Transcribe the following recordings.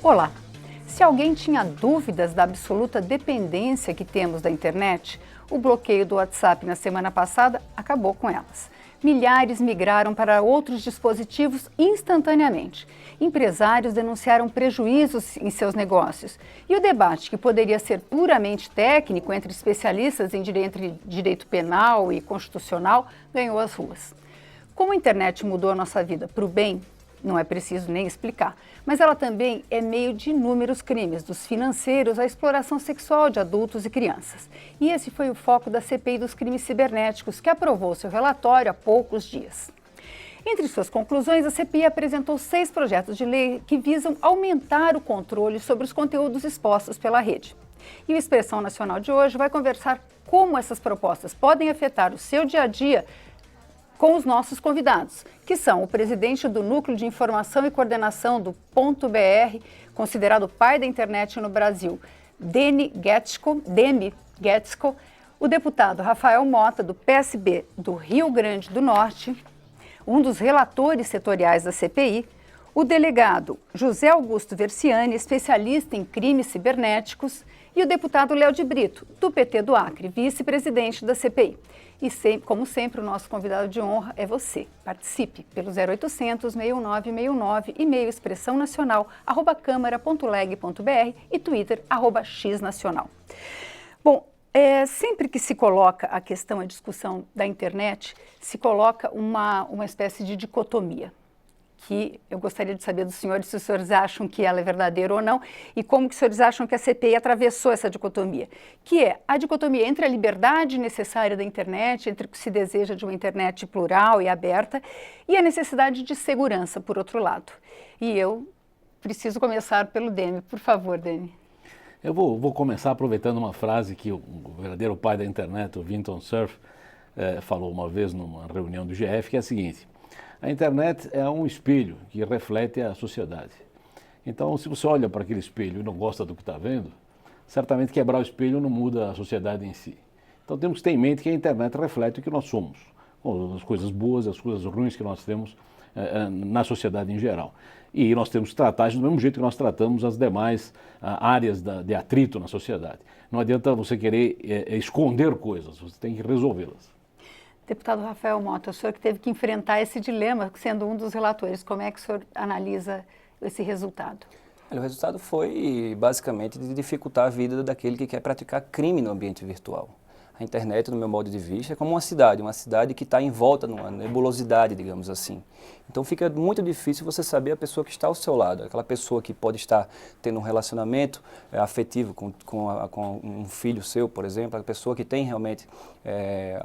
Olá! Se alguém tinha dúvidas da absoluta dependência que temos da internet, o bloqueio do WhatsApp na semana passada acabou com elas. Milhares migraram para outros dispositivos instantaneamente. Empresários denunciaram prejuízos em seus negócios. E o debate, que poderia ser puramente técnico entre especialistas em direito penal e constitucional, ganhou as ruas. Como a internet mudou a nossa vida para o bem, não é preciso nem explicar, mas ela também é meio de inúmeros crimes, dos financeiros à exploração sexual de adultos e crianças. E esse foi o foco da CPI dos crimes cibernéticos, que aprovou seu relatório há poucos dias. Entre suas conclusões, a CPI apresentou 6 projetos de lei que visam aumentar o controle sobre os conteúdos expostos pela rede. E o Expressão Nacional de hoje vai conversar como essas propostas podem afetar o seu dia a dia com os nossos convidados, que são o presidente do Núcleo de Informação e Coordenação do Ponto BR, considerado o pai da internet no Brasil, Demi Guetzko, o deputado Rafael Mota, do PSB do Rio Grande do Norte, um dos relatores setoriais da CPI, o delegado José Augusto Versiani, especialista em crimes cibernéticos, e o deputado Léo de Brito, do PT do Acre, vice-presidente da CPI. E, como sempre, o nosso convidado de honra é você. Participe pelo 0800 6969, e-mail expressão nacional, @câmara.leg.br e Twitter, @xnacional. Bom, sempre que se coloca a questão, a discussão da internet, se coloca uma espécie de dicotomia, que eu gostaria de saber dos senhores se os senhores acham que ela é verdadeira ou não, e como que os senhores acham que a CPI atravessou essa dicotomia, que é a dicotomia entre a liberdade necessária da internet, entre o que se deseja de uma internet plural e aberta, e a necessidade de segurança, por outro lado. E eu preciso começar pelo Demi. Por favor, Demi. Eu vou começar aproveitando uma frase que o verdadeiro pai da internet, o Vinton Cerf, falou uma vez numa reunião do GF, que é a seguinte: a internet é um espelho que reflete a sociedade. Então, se você olha para aquele espelho e não gosta do que está vendo, certamente quebrar o espelho não muda a sociedade em si. Então, temos que ter em mente que a internet reflete o que nós somos, as coisas boas, as coisas ruins que nós temos na sociedade em geral. E nós temos que tratar do mesmo jeito que nós tratamos as demais áreas de atrito na sociedade. Não adianta você querer esconder coisas, você tem que resolvê-las. Deputado Rafael Mota, o senhor que teve que enfrentar esse dilema, sendo um dos relatores, como é que o senhor analisa esse resultado? O resultado foi basicamente de dificultar a vida daquele que quer praticar crime no ambiente virtual. A internet, no meu modo de vista, é como uma cidade que está em volta numa nebulosidade, digamos assim. Então fica muito difícil você saber a pessoa que está ao seu lado, aquela pessoa que pode estar tendo um relacionamento afetivo com um filho seu, por exemplo, a pessoa que tem realmente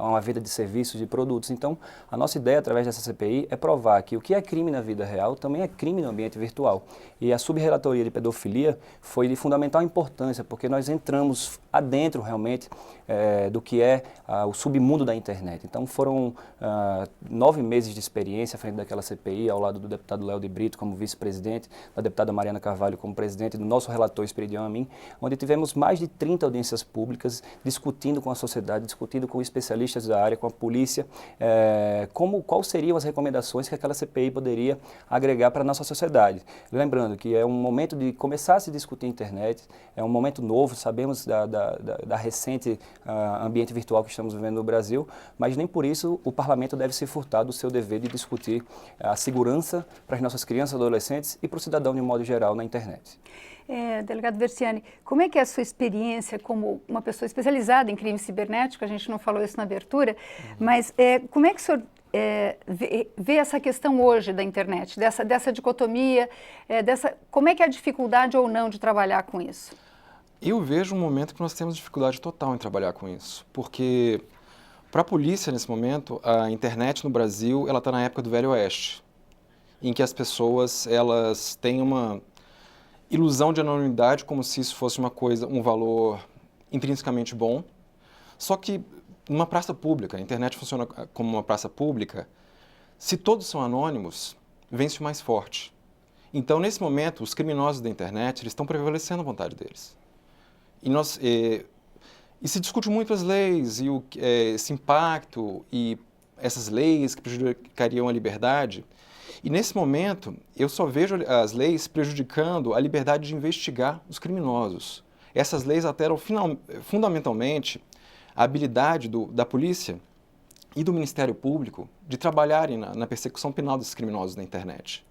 uma vida de serviços, de produtos. Então a nossa ideia através dessa CPI é provar que o que é crime na vida real também é crime no ambiente virtual. E a subrelatoria de pedofilia foi de fundamental importância, porque nós entramos adentro realmente do que é o submundo da internet. Então foram 9 meses de experiência à frente daquela CPI, ao lado do deputado Léo de Brito como vice-presidente, da deputada Mariana Carvalho como presidente, do nosso relator Esperidião Amin, onde tivemos mais de 30 audiências públicas discutindo com a sociedade, discutindo com especialistas da área, com a polícia, quais seriam as recomendações que aquela CPI poderia agregar para a nossa sociedade. Lembrando que é um momento de começar a se discutir a internet, é um momento novo, sabemos da recente ambiente virtual que estamos vivendo no Brasil, mas nem por isso o parlamento deve se furtar do seu dever de discutir a segurança para as nossas crianças e adolescentes e para o cidadão de um modo geral na internet. Delegado Versiani, como é que é a sua experiência como uma pessoa especializada em crime cibernético? A gente não falou isso na abertura, mas como é que o senhor vê essa questão hoje da internet, dessa dicotomia, como é que é a dificuldade ou não de trabalhar com isso? Eu vejo um momento que nós temos dificuldade total em trabalhar com isso, porque para a polícia, nesse momento, a internet no Brasil está na época do Velho Oeste, em que as pessoas elas têm uma ilusão de anonimidade como se isso fosse um valor intrinsecamente bom, só que numa praça pública, a internet funciona como uma praça pública, se todos são anônimos, vence o mais forte. Então, nesse momento, os criminosos da internet eles estão prevalecendo a vontade deles. E se discute muito as leis e esse impacto e essas leis que prejudicariam a liberdade. E nesse momento, eu só vejo as leis prejudicando a liberdade de investigar os criminosos. Essas leis alteram fundamentalmente a habilidade da polícia e do Ministério Público de trabalharem na persecução penal desses criminosos na internet.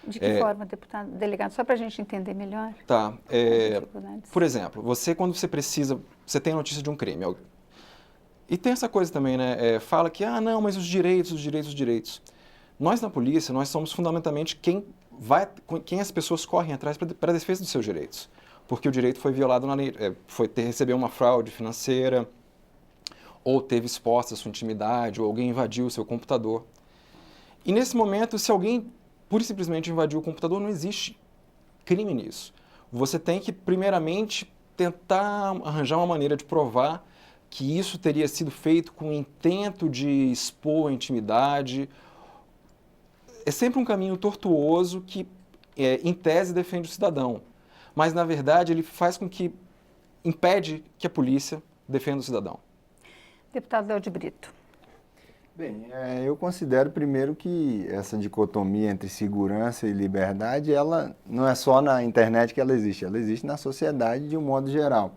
De que forma, deputado, delegado? Só para a gente entender melhor. Tá. Por exemplo, quando você precisa, você tem a notícia de um crime. E tem essa coisa também, né? Fala que, não, mas os direitos. Nós na polícia, nós somos fundamentalmente quem as pessoas correm atrás para a defesa dos seus direitos. Porque o direito foi violado na lei, recebeu uma fraude financeira, ou teve exposta a sua intimidade, ou alguém invadiu o seu computador. E nesse momento, se alguém pura e simplesmente invadiu o computador, não existe crime nisso. Você tem que, primeiramente, tentar arranjar uma maneira de provar que isso teria sido feito com o intento de expor a intimidade. É sempre um caminho tortuoso que, em tese, defende o cidadão. Mas, na verdade, ele faz com que impede que a polícia defenda o cidadão. Deputado Léo de Brito. Bem, eu considero primeiro que essa dicotomia entre segurança e liberdade, ela não é só na internet que ela existe na sociedade de um modo geral.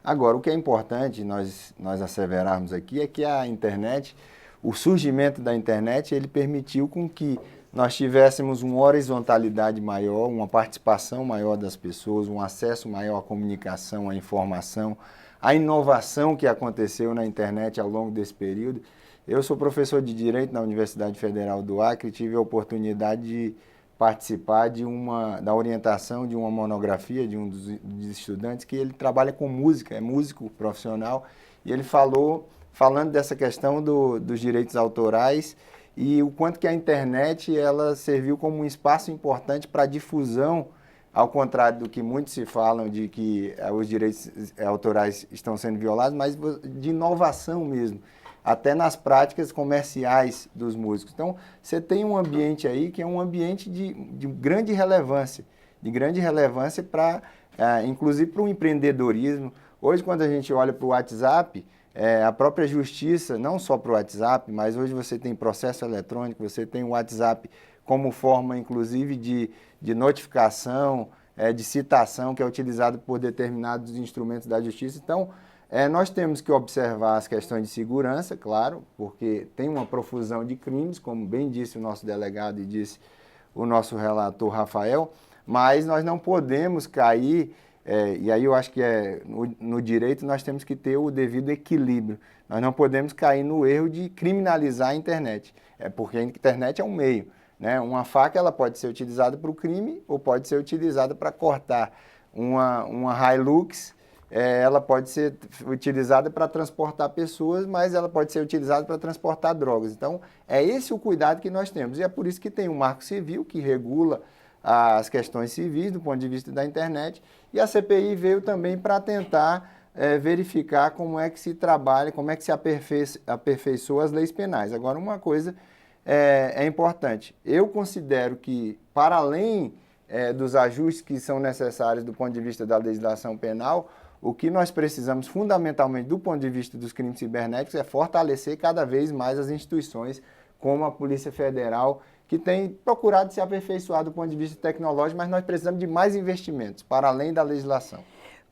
Agora, o que é importante nós asseverarmos aqui é que a internet, o surgimento da internet, ele permitiu com que nós tivéssemos uma horizontalidade maior, uma participação maior das pessoas, um acesso maior à comunicação, à informação, à inovação que aconteceu na internet ao longo desse período. Eu sou professor de Direito na Universidade Federal do Acre e tive a oportunidade de participar da orientação de uma monografia de um dos estudantes que ele trabalha com música, é músico profissional, e ele falando dessa questão dos direitos autorais e o quanto que a internet ela serviu como um espaço importante para a difusão, ao contrário do que muitos se falam de que os direitos autorais estão sendo violados, mas de inovação mesmo, até nas práticas comerciais dos músicos. Então, você tem um ambiente aí que é um ambiente de grande relevância para, inclusive, para o empreendedorismo. Hoje, quando a gente olha para o WhatsApp, a própria justiça, não só para o WhatsApp, mas hoje você tem processo eletrônico, você tem o WhatsApp como forma, inclusive, de notificação, de citação, que é utilizado por determinados instrumentos da justiça. Então, nós temos que observar as questões de segurança, claro, porque tem uma profusão de crimes, como bem disse o nosso delegado e disse o nosso relator Rafael, mas nós não podemos cair, e aí eu acho que no direito nós temos que ter o devido equilíbrio. Nós não podemos cair no erro de criminalizar a internet, porque a internet é um meio, né? Uma faca ela pode ser utilizada para o crime ou pode ser utilizada para cortar uma Hilux. Ela pode ser utilizada para transportar pessoas, mas ela pode ser utilizada para transportar drogas. Então, é esse o cuidado que nós temos. E é por isso que tem o Marco Civil, que regula as questões civis do ponto de vista da internet. E a CPI veio também para tentar verificar como é que se trabalha, como é que se aperfeiçoa as leis penais. Agora, uma coisa é importante. Eu considero que, para além dos ajustes que são necessários do ponto de vista da legislação penal, o que nós precisamos fundamentalmente do ponto de vista dos crimes cibernéticos é fortalecer cada vez mais as instituições como a Polícia Federal, que tem procurado se aperfeiçoar do ponto de vista tecnológico, mas nós precisamos de mais investimentos, para além da legislação.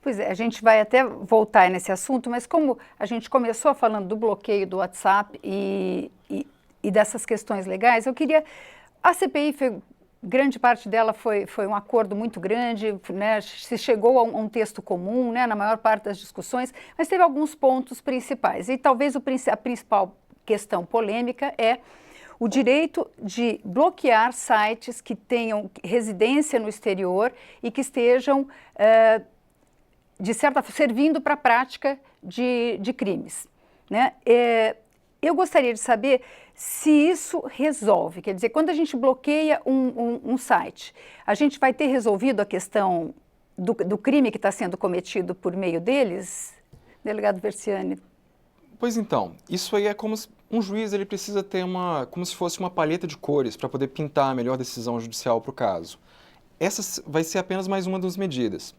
Pois é, a gente vai até voltar nesse assunto, mas como a gente começou falando do bloqueio do WhatsApp e dessas questões legais, eu queria... A CPI grande parte dela foi um acordo muito grande, né? Se chegou a um texto comum, né? Na maior parte das discussões, mas teve alguns pontos principais. E talvez a principal questão polêmica é o direito de bloquear sites que tenham residência no exterior e que estejam, de certa forma, servindo para a prática de crimes, né? Eu gostaria de saber se isso resolve, quer dizer, quando a gente bloqueia um site, a gente vai ter resolvido a questão do crime que está sendo cometido por meio deles, delegado Verciani? Pois então, isso aí é como se um juiz ele precisa ter como se fosse uma paleta de cores para poder pintar a melhor decisão judicial para o caso. Essa vai ser apenas mais uma das medidas.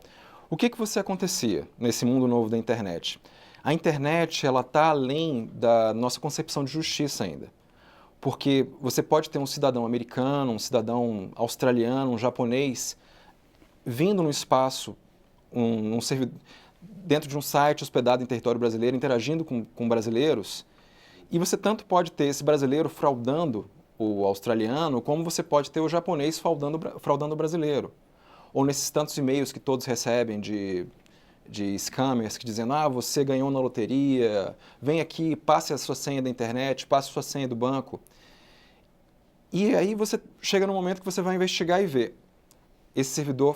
O que você acontecia nesse mundo novo da internet? A internet ela está além da nossa concepção de justiça ainda. Porque você pode ter um cidadão americano, um cidadão australiano, um japonês, vindo no espaço, dentro de um site hospedado em território brasileiro, interagindo com brasileiros, e você tanto pode ter esse brasileiro fraudando o australiano, como você pode ter o japonês fraudando o brasileiro. Ou nesses tantos e-mails que todos recebem de scammers que dizendo, você ganhou na loteria, vem aqui, passe a sua senha da internet, passe a sua senha do banco. E aí você chega no momento que você vai investigar e ver. Esse servidor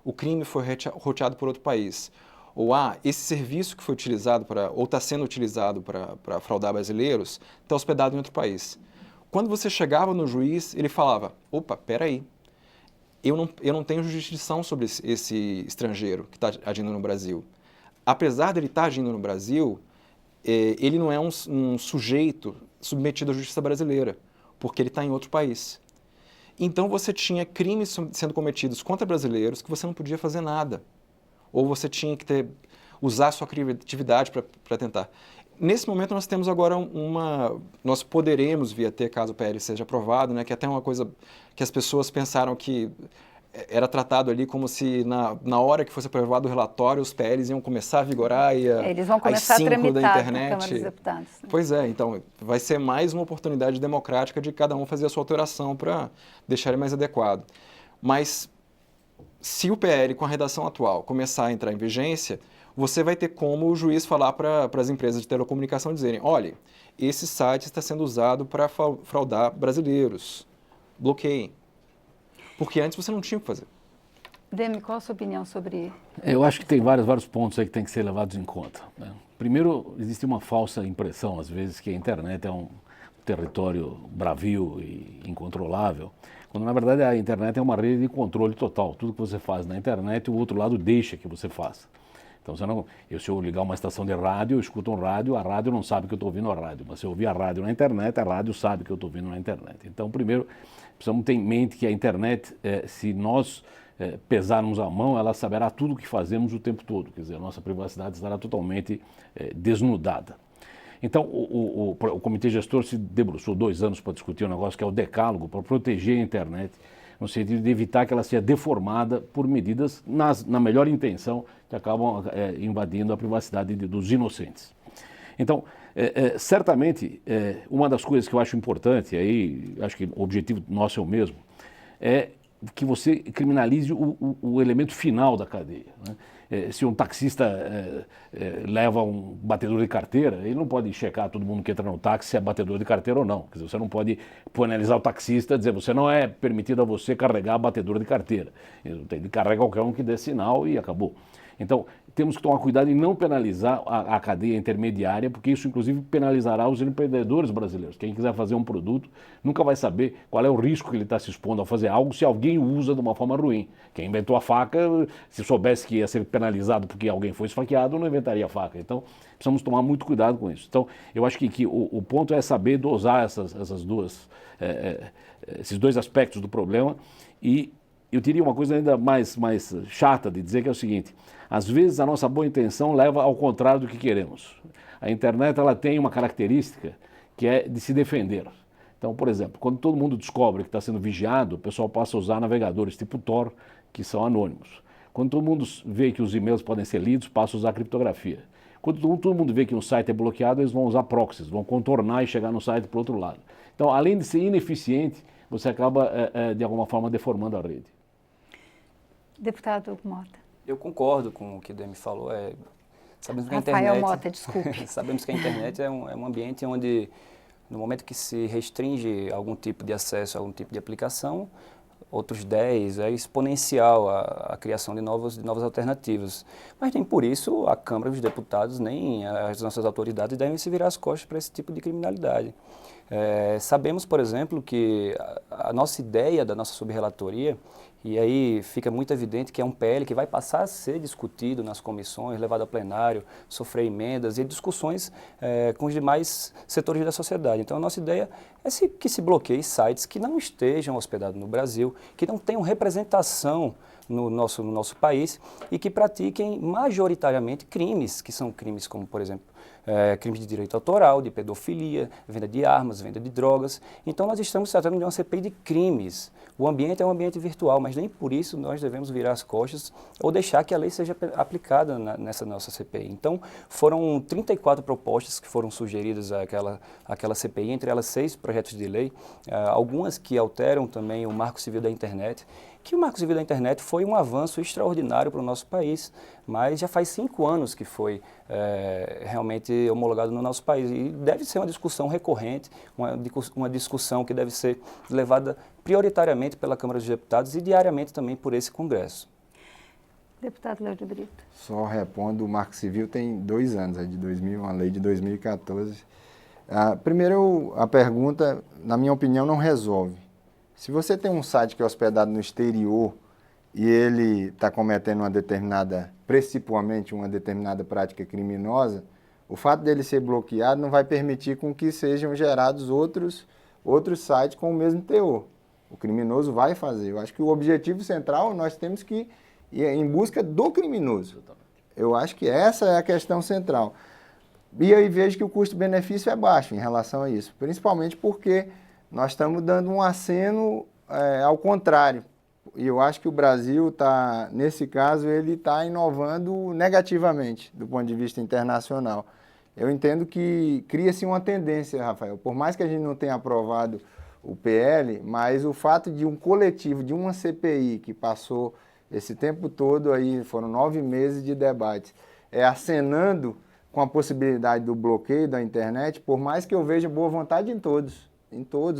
o crime foi roteado por outro país. Ou, esse serviço que foi utilizado ou está sendo utilizado para fraudar brasileiros, está hospedado em outro país. Quando você chegava no juiz, ele falava, opa, peraí, eu não tenho jurisdição sobre esse estrangeiro que está agindo no Brasil. Apesar dele estar agindo no Brasil, ele não é um sujeito submetido à justiça brasileira, porque ele está em outro país. Então você tinha crimes sendo cometidos contra brasileiros que você não podia fazer nada. Ou você tinha que usar a sua criatividade para tentar. Nesse momento nós temos agora nós poderemos vir a ter, caso o PL seja aprovado, né, que é até uma coisa que as pessoas pensaram que era tratado ali como se na hora que fosse aprovado o relatório, os PLs iam começar a vigorar e eles vão começar a tramitar na Câmara dos Deputados. Né? Pois é, então vai ser mais uma oportunidade democrática de cada um fazer a sua alteração para deixar ele mais adequado. Mas se o PL, com a redação atual, começar a entrar em vigência, você vai ter como o juiz falar para as empresas de telecomunicação dizerem, olha, esse site está sendo usado para fraudar brasileiros, bloqueiem. Porque antes você não tinha o que fazer. Demi, qual a sua opinião sobre... Eu acho que tem vários pontos aí que tem que ser levados em conta. Né? Primeiro, existe uma falsa impressão, às vezes, que a internet é um território bravio e incontrolável, quando na verdade a internet é uma rede de controle total. Tudo que você faz na internet, o outro lado deixa que você faça. Então, se eu ligar uma estação de rádio, eu escuto um rádio, a rádio não sabe que eu estou ouvindo a rádio. Mas se eu ouvir a rádio na internet, a rádio sabe que eu estou ouvindo na internet. Então, primeiro, precisamos ter em mente que a internet, se nós pesarmos a mão, ela saberá tudo o que fazemos o tempo todo. Quer dizer, a nossa privacidade estará totalmente desnudada. Então, o comitê gestor se debruçou 2 anos para discutir um negócio que é o decálogo, para proteger a internet, no sentido de evitar que ela seja deformada por medidas, na melhor intenção, que acabam invadindo a privacidade dos inocentes. Então, certamente, uma das coisas que eu acho importante, aí acho que o objetivo nosso é o mesmo, é que você criminalize o elemento final da cadeia. Né? Se um taxista leva um batedor de carteira, ele não pode checar todo mundo que entra no táxi se é batedor de carteira ou não. Quer dizer, você não pode penalizar o taxista e dizer você não é permitido a você carregar batedor de carteira. Ele carrega qualquer um que dê sinal e acabou. Então, temos que tomar cuidado em não penalizar a cadeia intermediária, porque isso, inclusive, penalizará os empreendedores brasileiros. Quem quiser fazer um produto nunca vai saber qual é o risco que ele está se expondo a fazer algo se alguém o usa de uma forma ruim. Quem inventou a faca, se soubesse que ia ser penalizado porque alguém foi esfaqueado, não inventaria a faca. Então, precisamos tomar muito cuidado com isso. Então, eu acho que o ponto é saber dosar esses dois aspectos do problema. E eu diria uma coisa ainda mais chata de dizer, que é o seguinte: às vezes a nossa boa intenção leva ao contrário do que queremos. A internet ela tem uma característica que é de se defender. Então, por exemplo, quando todo mundo descobre que está sendo vigiado, o pessoal passa a usar navegadores tipo Tor, que são anônimos. Quando todo mundo vê que os e-mails podem ser lidos, passa a usar criptografia. Quando todo mundo vê que um site é bloqueado, eles vão usar proxies, vão contornar e chegar no site para o outro lado. Então, além de ser ineficiente, você acaba, de alguma forma, deformando a rede. Deputado Mota. Eu concordo com o que o Demi falou. Sabemos que Rafael Mota, desculpe. Sabemos que a internet é um ambiente onde, no momento que se restringe algum tipo de acesso a algum tipo de aplicação, outros 10, é exponencial a criação de novas alternativas. Mas nem por isso a Câmara dos Deputados, nem as nossas autoridades devem se virar as costas para esse tipo de criminalidade. Sabemos, por exemplo, que a nossa ideia da nossa subrelatoria, e aí fica muito evidente que é um PL que vai passar a ser discutido nas comissões, levado a plenário, sofrer emendas e discussões com os demais setores da sociedade. Então, a nossa ideia é que se bloqueie sites que não estejam hospedados no Brasil, que não tenham representação no nosso país e que pratiquem majoritariamente crimes, que são crimes como, por exemplo, crimes de direito autoral, de pedofilia, venda de armas, venda de drogas. Então nós estamos tratando de uma CPI de crimes. O ambiente é um ambiente virtual, mas nem por isso nós devemos virar as costas ou deixar que a lei seja aplicada nessa nossa CPI. Então foram 34 propostas que foram sugeridas àquela CPI, entre elas 6 projetos de lei, algumas que alteram também o Marco Civil da Internet, que o Marco Civil da Internet foi um avanço extraordinário para o nosso país, mas já faz 5 anos que foi realmente homologado no nosso país. E deve ser uma discussão recorrente, uma discussão que deve ser levada prioritariamente pela Câmara dos Deputados e diariamente também por esse Congresso. Deputado Léo de Brito. Só repondo, o Marco Civil tem 2 anos, é de 2000, uma lei de 2014. Primeiro, a pergunta, na minha opinião, não resolve. Se você tem um site que é hospedado no exterior e ele está cometendo principalmente uma determinada prática criminosa, o fato dele ser bloqueado não vai permitir com que sejam gerados outros sites com o mesmo teor. O criminoso vai fazer. Eu acho que o objetivo central, nós temos que ir em busca do criminoso. Eu acho que essa é a questão central. E aí vejo que o custo-benefício é baixo em relação a isso, principalmente porque nós estamos dando um aceno ao contrário. E eu acho que o Brasil está, nesse caso, ele está inovando negativamente do ponto de vista internacional. Eu entendo que cria-se uma tendência, Rafael, por mais que a gente não tenha aprovado o PL, mas o fato de um coletivo, de uma CPI que passou esse tempo todo aí, foram 9 meses de debates, acenando com a possibilidade do bloqueio da internet, por mais que eu veja boa vontade em todos,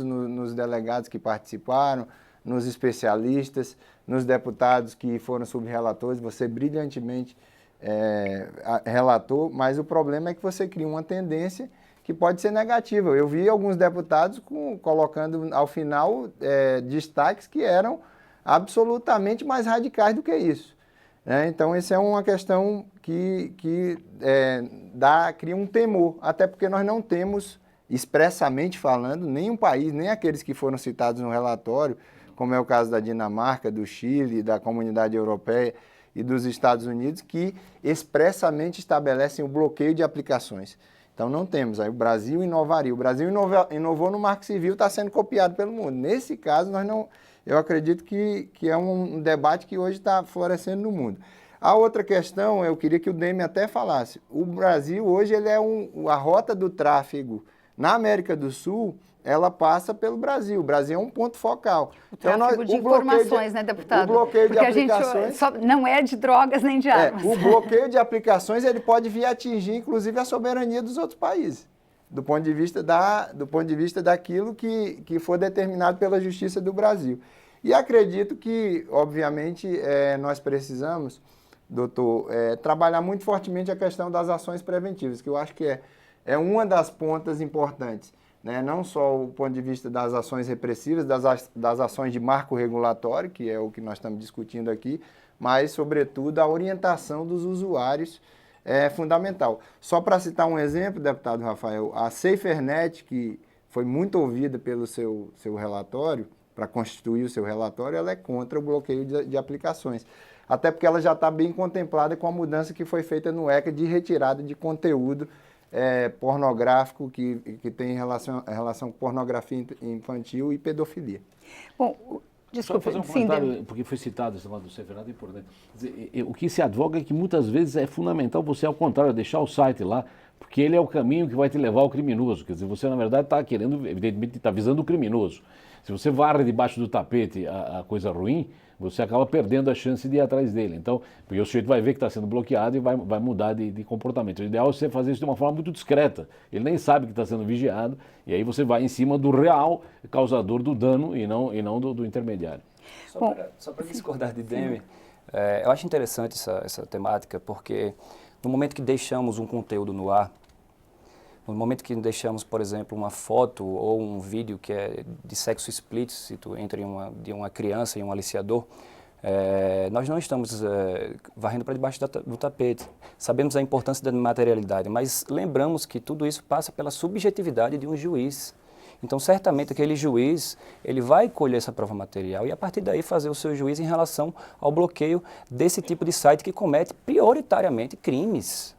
nos delegados que participaram, nos especialistas, nos deputados que foram subrelatores, você brilhantemente relatou, mas o problema é que você cria uma tendência que pode ser negativa. Eu vi alguns deputados colocando ao final destaques que eram absolutamente mais radicais do que isso. Então, essa é uma questão que cria um temor, até porque nós não temos, expressamente falando, nenhum país, nem aqueles que foram citados no relatório, como é o caso da Dinamarca, do Chile, da Comunidade Europeia e dos Estados Unidos, que expressamente estabelecem o bloqueio de aplicações. Então não temos, aí o Brasil inovaria. O Brasil inovou no Marco Civil, está sendo copiado pelo mundo. Nesse caso, eu acredito que é um debate que hoje está florescendo no mundo. A outra questão, eu queria que o Demi até falasse, o Brasil hoje ele é a rota do tráfego na América do Sul, ela passa pelo Brasil. O Brasil é um ponto focal. O tráfego de informações, né, deputado? O bloqueio Porque de aplicações... não é de drogas nem de armas. O bloqueio de aplicações ele pode vir atingir, inclusive, a soberania dos outros países, do ponto de vista daquilo que for determinado pela Justiça do Brasil. E acredito que, obviamente, nós precisamos, doutor, trabalhar muito fortemente a questão das ações preventivas, que eu acho que é uma das pontas importantes. Não só o ponto de vista das ações repressivas, das ações de marco regulatório, que é o que nós estamos discutindo aqui, mas, sobretudo, a orientação dos usuários é fundamental. Só para citar um exemplo, deputado Rafael, a SaferNet, que foi muito ouvida pelo seu relatório, para constituir o seu relatório, ela é contra o bloqueio de aplicações. Até porque ela já está bem contemplada com a mudança que foi feita no ECA de retirada de conteúdo pornográfico que tem relação com pornografia infantil e pedofilia. Bom, desculpa, só fazer um comentário, porque foi citado esse negócio do SaferNet, é importante. O que se advoga é que muitas vezes é fundamental você, ao contrário, deixar o site lá, porque ele é o caminho que vai te levar ao criminoso. Quer dizer, você, na verdade, está querendo, evidentemente, está visando o criminoso. Se você varre debaixo do tapete a coisa ruim, você acaba perdendo a chance de ir atrás dele. Então, porque o sujeito vai ver que está sendo bloqueado e vai mudar de comportamento. O ideal é você fazer isso de uma forma muito discreta. Ele nem sabe que está sendo vigiado, e aí você vai em cima do real causador do dano e não do intermediário. Só para discordar de Demi, eu acho interessante essa temática, porque no momento que deixamos um conteúdo no ar, no momento que deixamos, por exemplo, uma foto ou um vídeo que é de sexo explícito entre uma criança e um aliciador, nós não estamos varrendo para debaixo do tapete. Sabemos a importância da materialidade, mas lembramos que tudo isso passa pela subjetividade de um juiz. Então, certamente, aquele juiz ele vai colher essa prova material e, a partir daí, fazer o seu juízo em relação ao bloqueio desse tipo de site que comete prioritariamente crimes.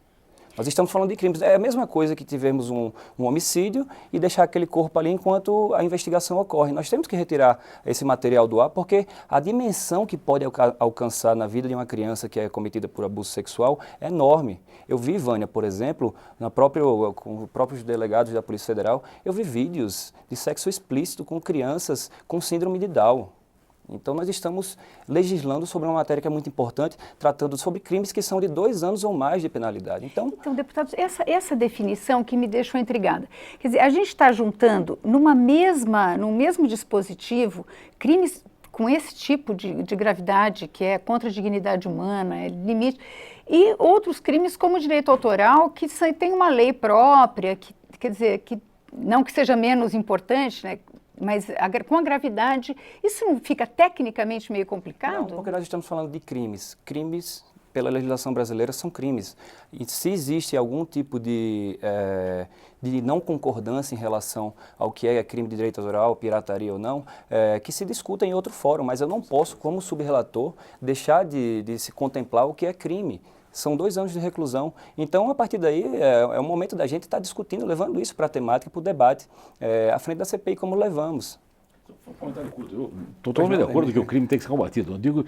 Nós estamos falando de crimes. É a mesma coisa que tivemos um homicídio e deixar aquele corpo ali enquanto a investigação ocorre. Nós temos que retirar esse material do ar porque a dimensão que pode alcançar na vida de uma criança que é cometida por abuso sexual é enorme. Eu vi, Vânia, por exemplo, com os próprios delegados da Polícia Federal, eu vi vídeos de sexo explícito com crianças com síndrome de Down. Então, nós estamos legislando sobre uma matéria que é muito importante, tratando sobre crimes que são de 2 anos ou mais de penalidade. Então, deputados, essa definição que me deixou intrigada. Quer dizer, a gente está juntando num mesmo dispositivo crimes com esse tipo de gravidade, que é contra a dignidade humana, é limite, e outros crimes como direito autoral, que tem uma lei própria, que, quer dizer, que não que seja menos importante, né? Mas com a gravidade, isso não fica tecnicamente meio complicado? Não, porque nós estamos falando de crimes. Crimes, pela legislação brasileira, são crimes. E se existe algum tipo de não concordância em relação ao que é crime de direito autoral, pirataria ou não, que se discuta em outro fórum. Mas eu não posso, como subrelator, deixar de se contemplar o que é crime. São 2 anos de reclusão. Então, a partir daí, é o momento da gente estar discutindo, levando isso para a temática, para o debate, à frente da CPI, como levamos. Um comentário curto. Eu estou totalmente de acordo que o crime tem que ser combatido. Eu digo,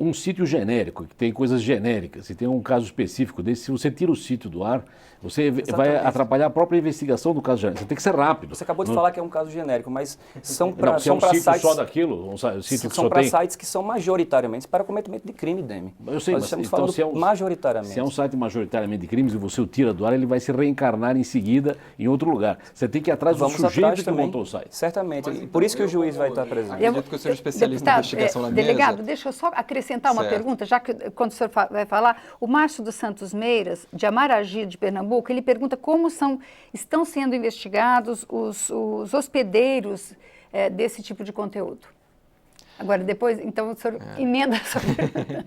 um sítio genérico, que tem coisas genéricas, se tem um caso específico desse, se você tira o sítio do ar, você vai atrapalhar a própria investigação do caso genérico. Você tem que ser rápido. Você acabou de falar que é um caso genérico, mas são para sites só daquilo, sítio que são só para tem... sites que são majoritariamente para cometimento de crime, Demi. Eu sei, Nós mas estamos então, falando majoritariamente. Se é um site majoritariamente de crimes e você o tira do ar, ele vai se reencarnar em seguida em outro lugar. Você tem que ir atrás do sujeito que montou o site. Certamente. Mas, por isso que o juiz vai estar presente. Acredito que eu seja especialista em investigação na mesa. Delegado, deixa eu só acrescentar uma pergunta, já que quando o senhor vai falar, o Márcio dos Santos Meiras, de Amaragi, de Pernambuco, ele pergunta como estão sendo investigados os hospedeiros desse tipo de conteúdo. Agora, depois, então, o senhor emenda essa pergunta.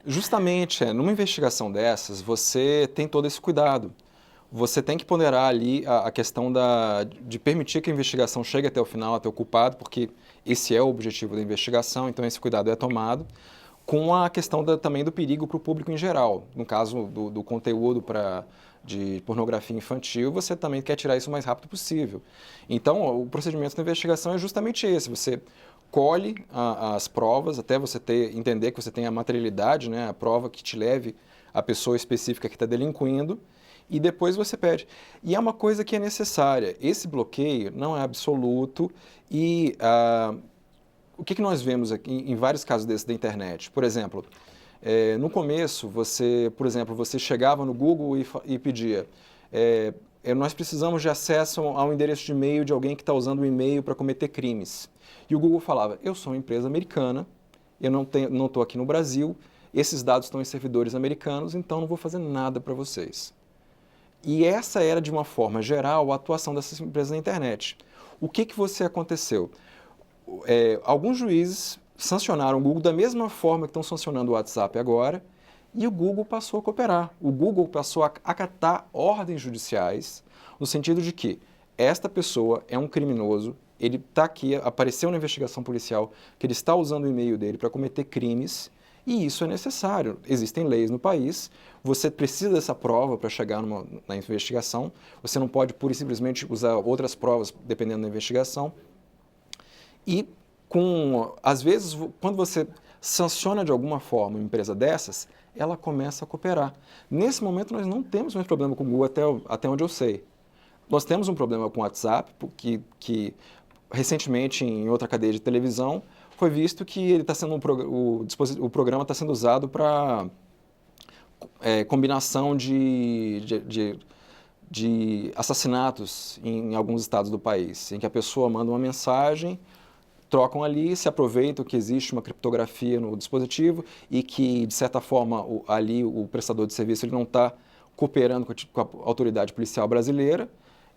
Justamente, numa investigação dessas, você tem todo esse cuidado. Você tem que ponderar ali a questão de permitir que a investigação chegue até o final, até o culpado, porque esse é o objetivo da investigação, então esse cuidado é tomado, com a questão também do perigo para o público em geral. No caso do conteúdo de pornografia infantil, você também quer tirar isso o mais rápido possível. Então, o procedimento da investigação é justamente esse. Você colhe as provas, até você entender que você tem a materialidade, né, a prova que te leve à pessoa específica que está delinquindo, e depois você pede. E é uma coisa que é necessária. Esse bloqueio não é absoluto e o que nós vemos aqui em vários casos desses da internet? Por exemplo, no começo, você chegava no Google e pedia nós precisamos de acesso ao endereço de e-mail de alguém que está usando o e-mail para cometer crimes. E o Google falava, eu sou uma empresa americana, eu não estou aqui no Brasil, esses dados estão em servidores americanos, então não vou fazer nada para vocês. E essa era, de uma forma geral, a atuação dessas empresas na internet. O que aconteceu? Alguns juízes sancionaram o Google da mesma forma que estão sancionando o WhatsApp agora, e o Google passou a cooperar. O Google passou a acatar ordens judiciais, no sentido de que esta pessoa é um criminoso, ele está aqui, apareceu na investigação policial que ele está usando o e-mail dele para cometer crimes, e isso é necessário. Existem leis no país, você precisa dessa prova para chegar na investigação, você não pode pura e simplesmente usar outras provas dependendo da investigação. E, às vezes, quando você sanciona de alguma forma uma empresa dessas, ela começa a cooperar. Nesse momento, nós não temos mais problema com o Google, até onde eu sei. Nós temos um problema com o WhatsApp, que recentemente, em outra cadeia de televisão, foi visto que ele está sendo o programa está sendo usado para combinação de assassinatos em alguns estados do país, em que a pessoa manda uma mensagem, trocam ali, se aproveitam que existe uma criptografia no dispositivo e que, de certa forma, ali o prestador de serviço ele não está cooperando com a autoridade policial brasileira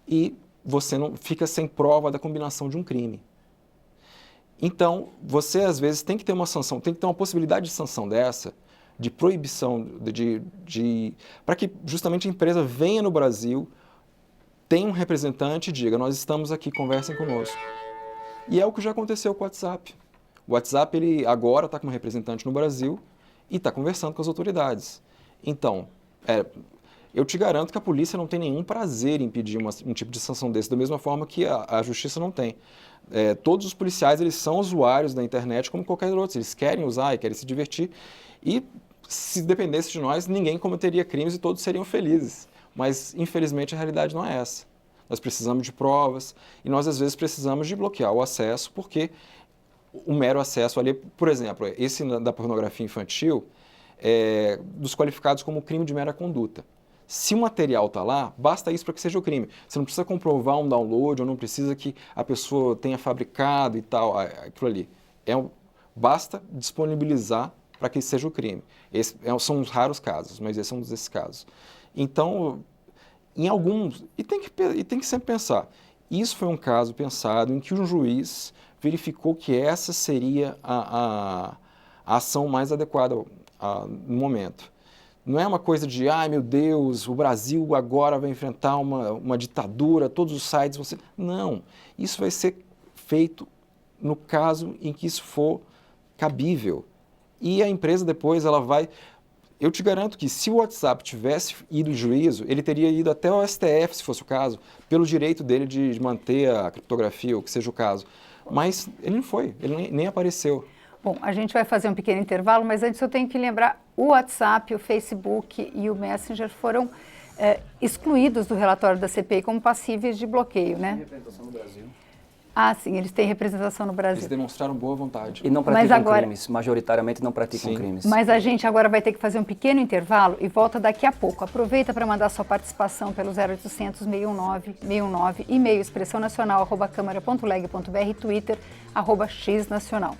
e você não fica sem prova da combinação de um crime. Então, você às vezes tem que ter uma sanção, tem que ter uma possibilidade de sanção dessa, de proibição, para que justamente a empresa venha no Brasil, tenha um representante e diga, nós estamos aqui, conversem conosco. E é o que já aconteceu com o WhatsApp. O WhatsApp, ele agora está com um representante no Brasil e está conversando com as autoridades. Então, eu te garanto que a polícia não tem nenhum prazer em pedir um tipo de sanção desse, da mesma forma que a justiça não tem. Todos os policiais, eles são usuários da internet como qualquer outro, eles querem usar e querem se divertir, e se dependesse de nós, ninguém cometeria crimes e todos seriam felizes. Mas, infelizmente, a realidade não é essa. Nós precisamos de provas e nós, às vezes, precisamos de bloquear o acesso, porque o mero acesso ali, por exemplo, esse da pornografia infantil, desqualificados como crime de mera conduta. Se o material está lá, basta isso para que seja o crime. Você não precisa comprovar um download, ou não precisa que a pessoa tenha fabricado e tal, aquilo ali. Basta disponibilizar para que isso seja o crime. São os raros casos, mas esse é um desses casos. Então, em alguns... E tem que sempre pensar. Isso foi um caso pensado em que um juiz verificou que essa seria a ação mais adequada no momento. Não é uma coisa de, ai meu Deus, o Brasil agora vai enfrentar uma ditadura, todos os sites vão ser... Não, isso vai ser feito no caso em que isso for cabível. E a empresa depois, ela vai... Eu te garanto que se o WhatsApp tivesse ido em juízo, ele teria ido até o STF, se fosse o caso, pelo direito dele de manter a criptografia, ou que seja o caso. Mas ele não foi, ele nem apareceu. Bom, a gente vai fazer um pequeno intervalo, mas antes eu tenho que lembrar, o WhatsApp, o Facebook e o Messenger foram excluídos do relatório da CPI como passíveis de bloqueio, né? Representação no Brasil. Ah, sim, eles têm representação no Brasil. Eles demonstraram boa vontade. E não praticam crimes, majoritariamente não praticam crimes. Mas a gente agora vai ter que fazer um pequeno intervalo e volta daqui a pouco. Aproveita para mandar sua participação pelo 0800 619 619, e-mail expressãonacional@câmara.leg.br, Twitter @xnacional.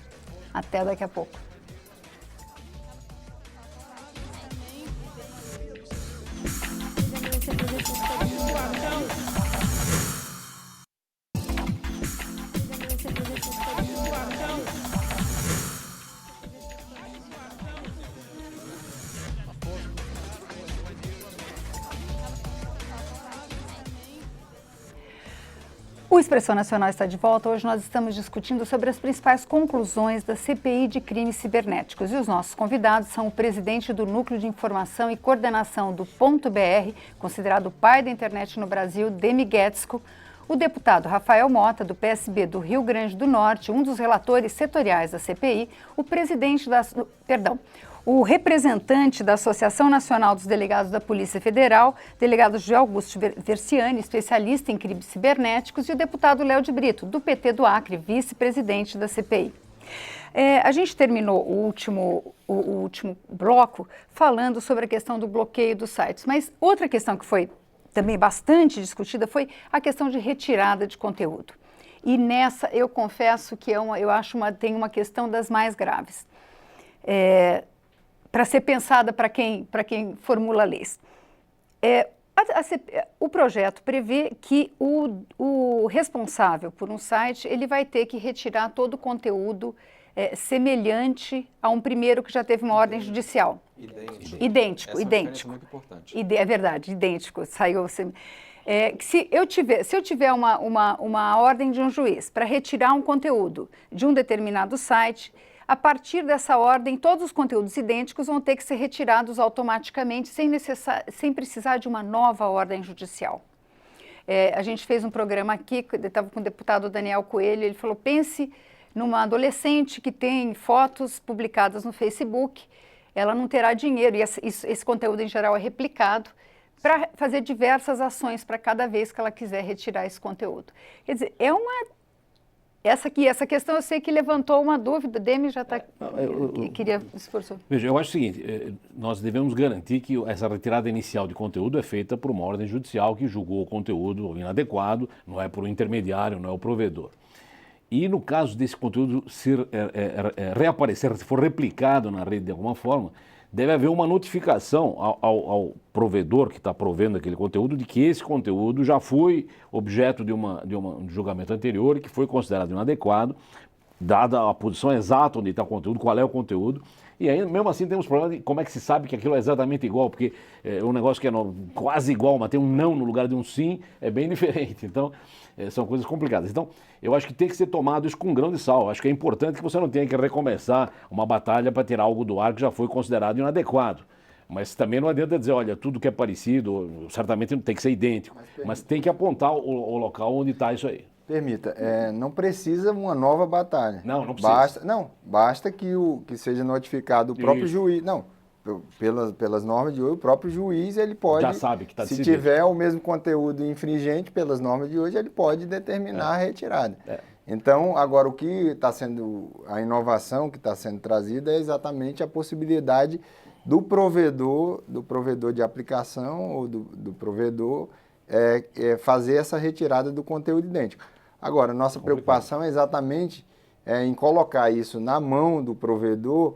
Até daqui a pouco. O Expressão Nacional está de volta. Hoje nós estamos discutindo sobre as principais conclusões da CPI de crimes cibernéticos. E os nossos convidados são o presidente do Núcleo de Informação e Coordenação do Ponto BR, considerado o pai da internet no Brasil, Demi Guetzko, o deputado Rafael Mota, do PSB do Rio Grande do Norte, um dos relatores setoriais da CPI, o representante da Associação Nacional dos Delegados da Polícia Federal, delegado José Augusto Versiani, especialista em crimes cibernéticos, e o deputado Léo de Brito, do PT do Acre, vice-presidente da CPI. A gente terminou o último bloco falando sobre a questão do bloqueio dos sites, mas outra questão que foi também bastante discutida foi a questão de retirada de conteúdo. E nessa, eu confesso que tem uma questão das mais graves. Para ser pensada para quem formula leis. O projeto prevê que o responsável por um site ele vai ter que retirar todo o conteúdo semelhante a um primeiro que já teve uma ordem judicial. Idêntico. É muito importante. É verdade, idêntico. Saiu. Se eu tiver uma ordem de um juiz para retirar um conteúdo de um determinado site, a partir dessa ordem, todos os conteúdos idênticos vão ter que ser retirados automaticamente, sem precisar de uma nova ordem judicial. A gente fez um programa aqui, estava com o deputado Daniel Coelho, ele falou, pense numa adolescente que tem fotos publicadas no Facebook, ela não terá dinheiro, e esse conteúdo em geral é replicado, para fazer diversas ações para cada vez que ela quiser retirar esse conteúdo. Quer dizer, essa questão eu sei que levantou uma dúvida, Demi já está... queria esforçar. Veja, eu acho o seguinte, nós devemos garantir que essa retirada inicial de conteúdo é feita por uma ordem judicial que julgou o conteúdo inadequado, não é por um intermediário, não é o provedor. E no caso desse conteúdo reaparecer, se for replicado na rede de alguma forma, deve haver uma notificação ao provedor que está provendo aquele conteúdo de que esse conteúdo já foi objeto de um julgamento anterior e que foi considerado inadequado, dada a posição exata onde está o conteúdo, qual é o conteúdo. E aí, mesmo assim, temos problema de como é que se sabe que aquilo é exatamente igual, porque um negócio que é quase igual, mas tem um não no lugar de um sim, é bem diferente. Então, são coisas complicadas. Então, eu acho que tem que ser tomado isso com um grão de sal. Eu acho que é importante que você não tenha que recomeçar uma batalha para tirar algo do ar que já foi considerado inadequado. Mas também não adianta dizer, olha, tudo que é parecido, certamente não tem que ser idêntico, mas tem que apontar o local onde está isso aí. Permita, não precisa uma nova batalha. Não precisa. Basta que seja notificado o próprio juiz. Não, pelas normas de hoje, o próprio juiz ele pode, já sabe que está se decidido. tiver o mesmo conteúdo infringente pelas normas de hoje, ele pode determinar a retirada. Então, agora o que está sendo, a inovação que está sendo trazida é exatamente a possibilidade do provedor de aplicação ou do provedor fazer essa retirada do conteúdo idêntico. Agora, nossa preocupação é exatamente em colocar isso na mão do provedor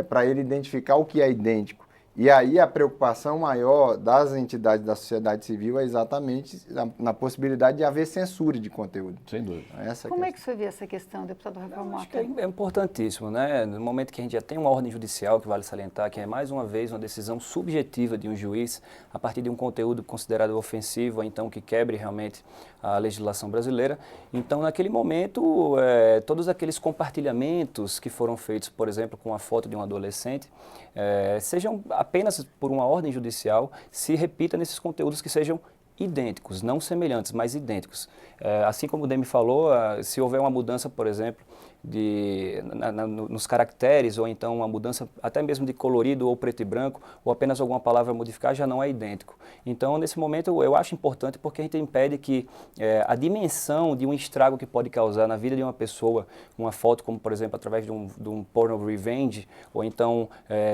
para ele identificar o que é idêntico. E aí a preocupação maior das entidades da sociedade civil é exatamente na possibilidade de haver censura de conteúdo. Sem dúvida. Como é que você vê essa questão, deputado Rafael Mota? Acho que é importantíssimo, né? No momento que a gente já tem uma ordem judicial, que vale salientar, que é mais uma vez uma decisão subjetiva de um juiz, a partir de um conteúdo considerado ofensivo, ou então que quebre realmente a legislação brasileira. Então, naquele momento, todos aqueles compartilhamentos que foram feitos, por exemplo, com a foto de um adolescente, sejam apenas por uma ordem judicial, se repita nesses conteúdos que sejam idênticos, não semelhantes, mas idênticos. Assim como o Demi falou, se houver uma mudança, por exemplo, nos caracteres, ou então uma mudança até mesmo de colorido ou preto e branco, ou apenas alguma palavra modificar, já não é idêntico. Então, nesse momento, eu acho importante porque a gente impede que a dimensão de um estrago que pode causar na vida de uma pessoa, uma foto como, por exemplo, através de um porno revenge, ou então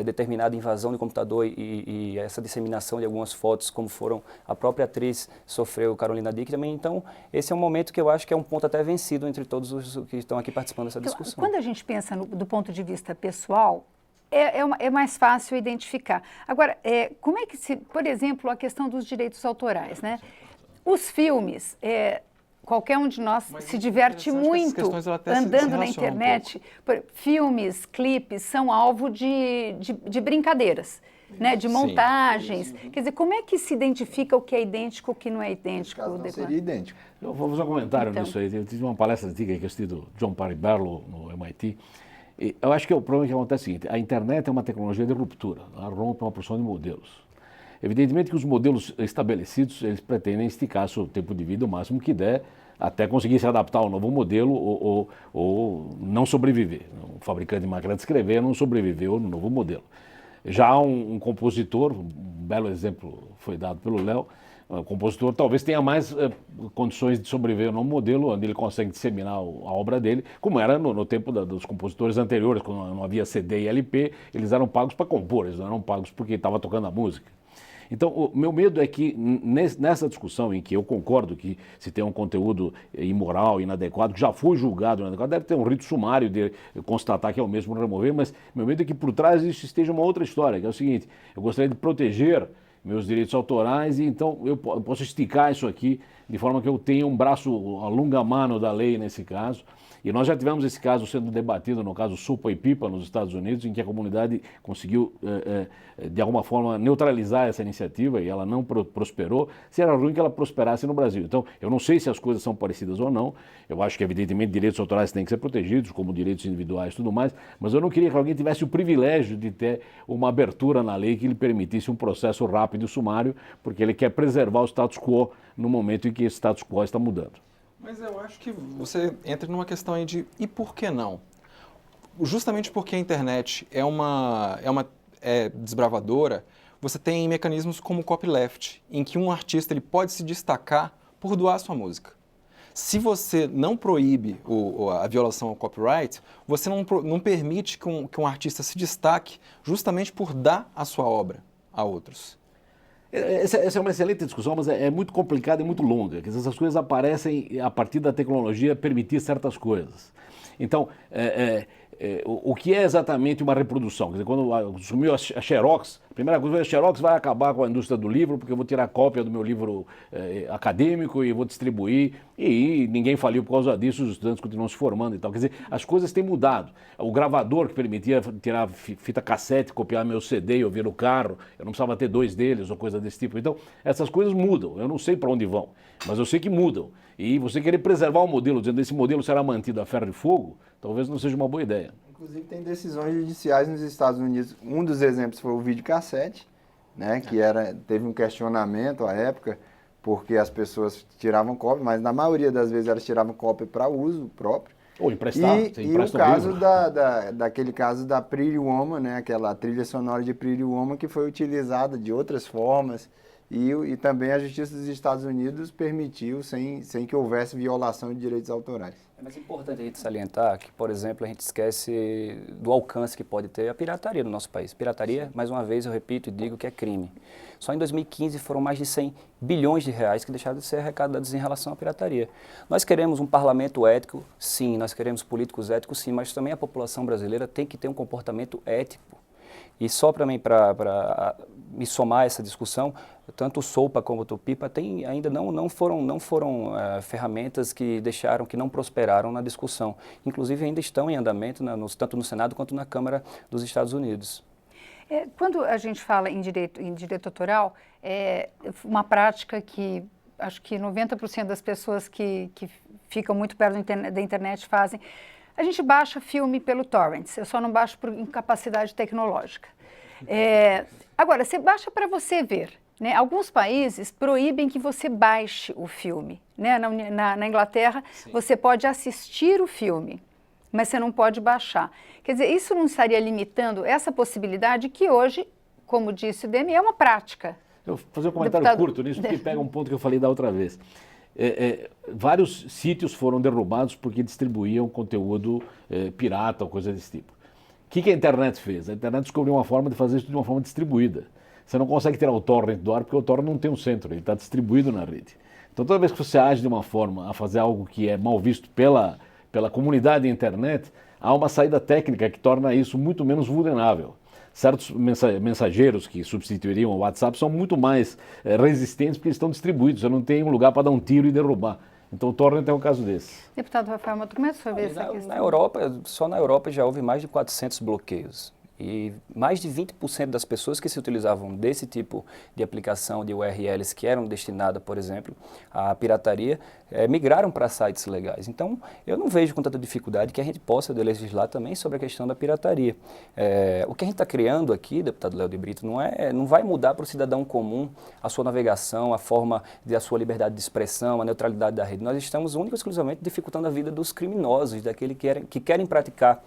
determinada invasão de computador e essa disseminação de algumas fotos, como foram a própria atriz sofreu, Carolina Dickman. Então, esse é um momento que eu acho que é um ponto até vencido entre todos os que estão aqui participando dessa discussão. Quando a gente pensa do ponto de vista pessoal, é mais fácil identificar. Agora, como é que por exemplo, a questão dos direitos autorais, né? Os filmes, qualquer um de nós se diverte muito andando na internet. Filmes, clipes são alvo de brincadeiras, né? De montagens. Sim. Quer dizer, como é que se identifica o que é idêntico e o que não é idêntico? Não seria idêntico. Eu vou fazer um comentário nisso aí. Eu tive uma palestra antiga que eu assisti do John Perry Barlow no MIT. E eu acho que o problema que acontece é o seguinte: a internet é uma tecnologia de ruptura, ela rompe uma porção de modelos. Evidentemente que os modelos estabelecidos, eles pretendem esticar seu tempo de vida o máximo que der, até conseguir se adaptar ao novo modelo ou não sobreviver. O fabricante de máquina de escrever não sobreviveu no novo modelo. Já um compositor, um belo exemplo foi dado pelo Léo, o compositor talvez tenha mais condições de sobreviver no modelo, onde ele consegue disseminar a obra dele, como era no tempo dos compositores anteriores, quando não havia CD e LP, eles eram pagos para compor, eles não eram pagos porque estava tocando a música. Então, o meu medo é que nessa discussão em que eu concordo que se tem um conteúdo imoral, inadequado, que já foi julgado inadequado, deve ter um rito sumário de constatar que é o mesmo remover, mas meu medo é que por trás disso esteja uma outra história, que é o seguinte: eu gostaria de proteger meus direitos autorais e então eu posso esticar isso aqui de forma que eu tenha um braço a longa mano da lei nesse caso. E nós já tivemos esse caso sendo debatido no caso Sopa e Pipa nos Estados Unidos, em que a comunidade conseguiu de alguma forma neutralizar essa iniciativa e ela não prosperou. Se era ruim que ela prosperasse no Brasil. Então, eu não sei se as coisas são parecidas ou não. Eu acho que evidentemente direitos autorais têm que ser protegidos, como direitos individuais e tudo mais, mas eu não queria que alguém tivesse o privilégio de ter uma abertura na lei que lhe permitisse um processo rápido e sumário, porque ele quer preservar o status quo no momento em que esse status quo está mudando. Mas eu acho que você entra numa questão aí de e por que não? Justamente porque a internet é desbravadora, você tem mecanismos como o copyleft, em que um artista ele pode se destacar por doar sua música. Se você não proíbe a violação ao copyright, você não permite que um artista se destaque justamente por dar a sua obra a outros. Essa é uma excelente discussão, mas é muito complicada e muito longa. Quer dizer, essas coisas aparecem a partir da tecnologia permitir certas coisas. Então, o que é exatamente uma reprodução? Quer dizer, quando sumiu a Xerox, a primeira coisa foi: a Xerox vai acabar com a indústria do livro, porque eu vou tirar cópia do meu livro acadêmico e vou distribuir, e ninguém faliu por causa disso, os estudantes continuam se formando e tal. Quer dizer, as coisas têm mudado. O gravador que permitia tirar fita cassete, copiar meu CD e ouvir no carro, eu não precisava ter 2 deles ou coisa desse tipo. Então, essas coisas mudam, eu não sei para onde vão, mas eu sei que mudam. E você querer preservar o modelo, dizendo que esse modelo será mantido a ferro e fogo, talvez não seja uma boa ideia. Inclusive tem decisões judiciais nos Estados Unidos. Um dos exemplos foi o videocassete, né? Que teve um questionamento à época, porque as pessoas tiravam cópia, mas na maioria das vezes elas tiravam cópia para uso próprio. Ou emprestar, E o caso daquele caso da Pretty Woman, né? Aquela trilha sonora de Pretty Woman que foi utilizada de outras formas e também a Justiça dos Estados Unidos permitiu sem que houvesse violação de direitos autorais. Mas é importante a gente salientar que, por exemplo, a gente esquece do alcance que pode ter a pirataria no nosso país. Pirataria, mais uma vez, eu repito e digo que é crime. Só em 2015 foram mais de 100 bilhões de reais que deixaram de ser arrecadados em relação à pirataria. Nós queremos um parlamento ético, sim, nós queremos políticos éticos, sim, mas também a população brasileira tem que ter um comportamento ético. E só para me somar a essa discussão, tanto o SOPA como o Tupipa ainda não foram ferramentas que não prosperaram na discussão. Inclusive ainda estão em andamento, tanto no Senado quanto na Câmara dos Estados Unidos. Quando a gente fala em direito autoral, é uma prática que acho que 90% das pessoas que ficam muito perto da internet fazem. A gente baixa filme pelo torrents, eu só não baixo por incapacidade tecnológica. Agora, você baixa para você ver. Né? Alguns países proíbem que você baixe o filme. Né? Na Inglaterra, sim, você pode assistir o filme, mas você não pode baixar. Quer dizer, isso não estaria limitando essa possibilidade que hoje, como disse o Demi, é uma prática. Eu vou fazer um comentário curto nisso, porque pega um ponto que eu falei da outra vez. Vários sítios foram derrubados porque distribuíam conteúdo pirata ou coisa desse tipo. O que a internet fez? A internet descobriu uma forma de fazer isso de uma forma distribuída. Você não consegue tirar o torrent do ar porque o torrent não tem um centro, ele está distribuído na rede. Então toda vez que você age de uma forma a fazer algo que é mal visto pela comunidade da internet, há uma saída técnica que torna isso muito menos vulnerável. Certos mensageiros que substituiriam o WhatsApp são muito mais resistentes porque eles estão distribuídos, você não tem um lugar para dar um tiro e derrubar. Então o torrent é um caso desse. Deputado Rafael, como é que você vê essa questão? Na Europa, só na Europa já houve mais de 400 bloqueios. E mais de 20% das pessoas que se utilizavam desse tipo de aplicação de URLs que eram destinadas, por exemplo, à pirataria, migraram para sites legais. Então, eu não vejo com tanta dificuldade que a gente possa legislar também sobre a questão da pirataria. O que a gente está criando aqui, deputado Léo de Brito, não vai mudar para o cidadão comum a sua navegação, a forma a sua liberdade de expressão, a neutralidade da rede. Nós estamos única e exclusivamente dificultando a vida dos criminosos, daqueles que querem praticar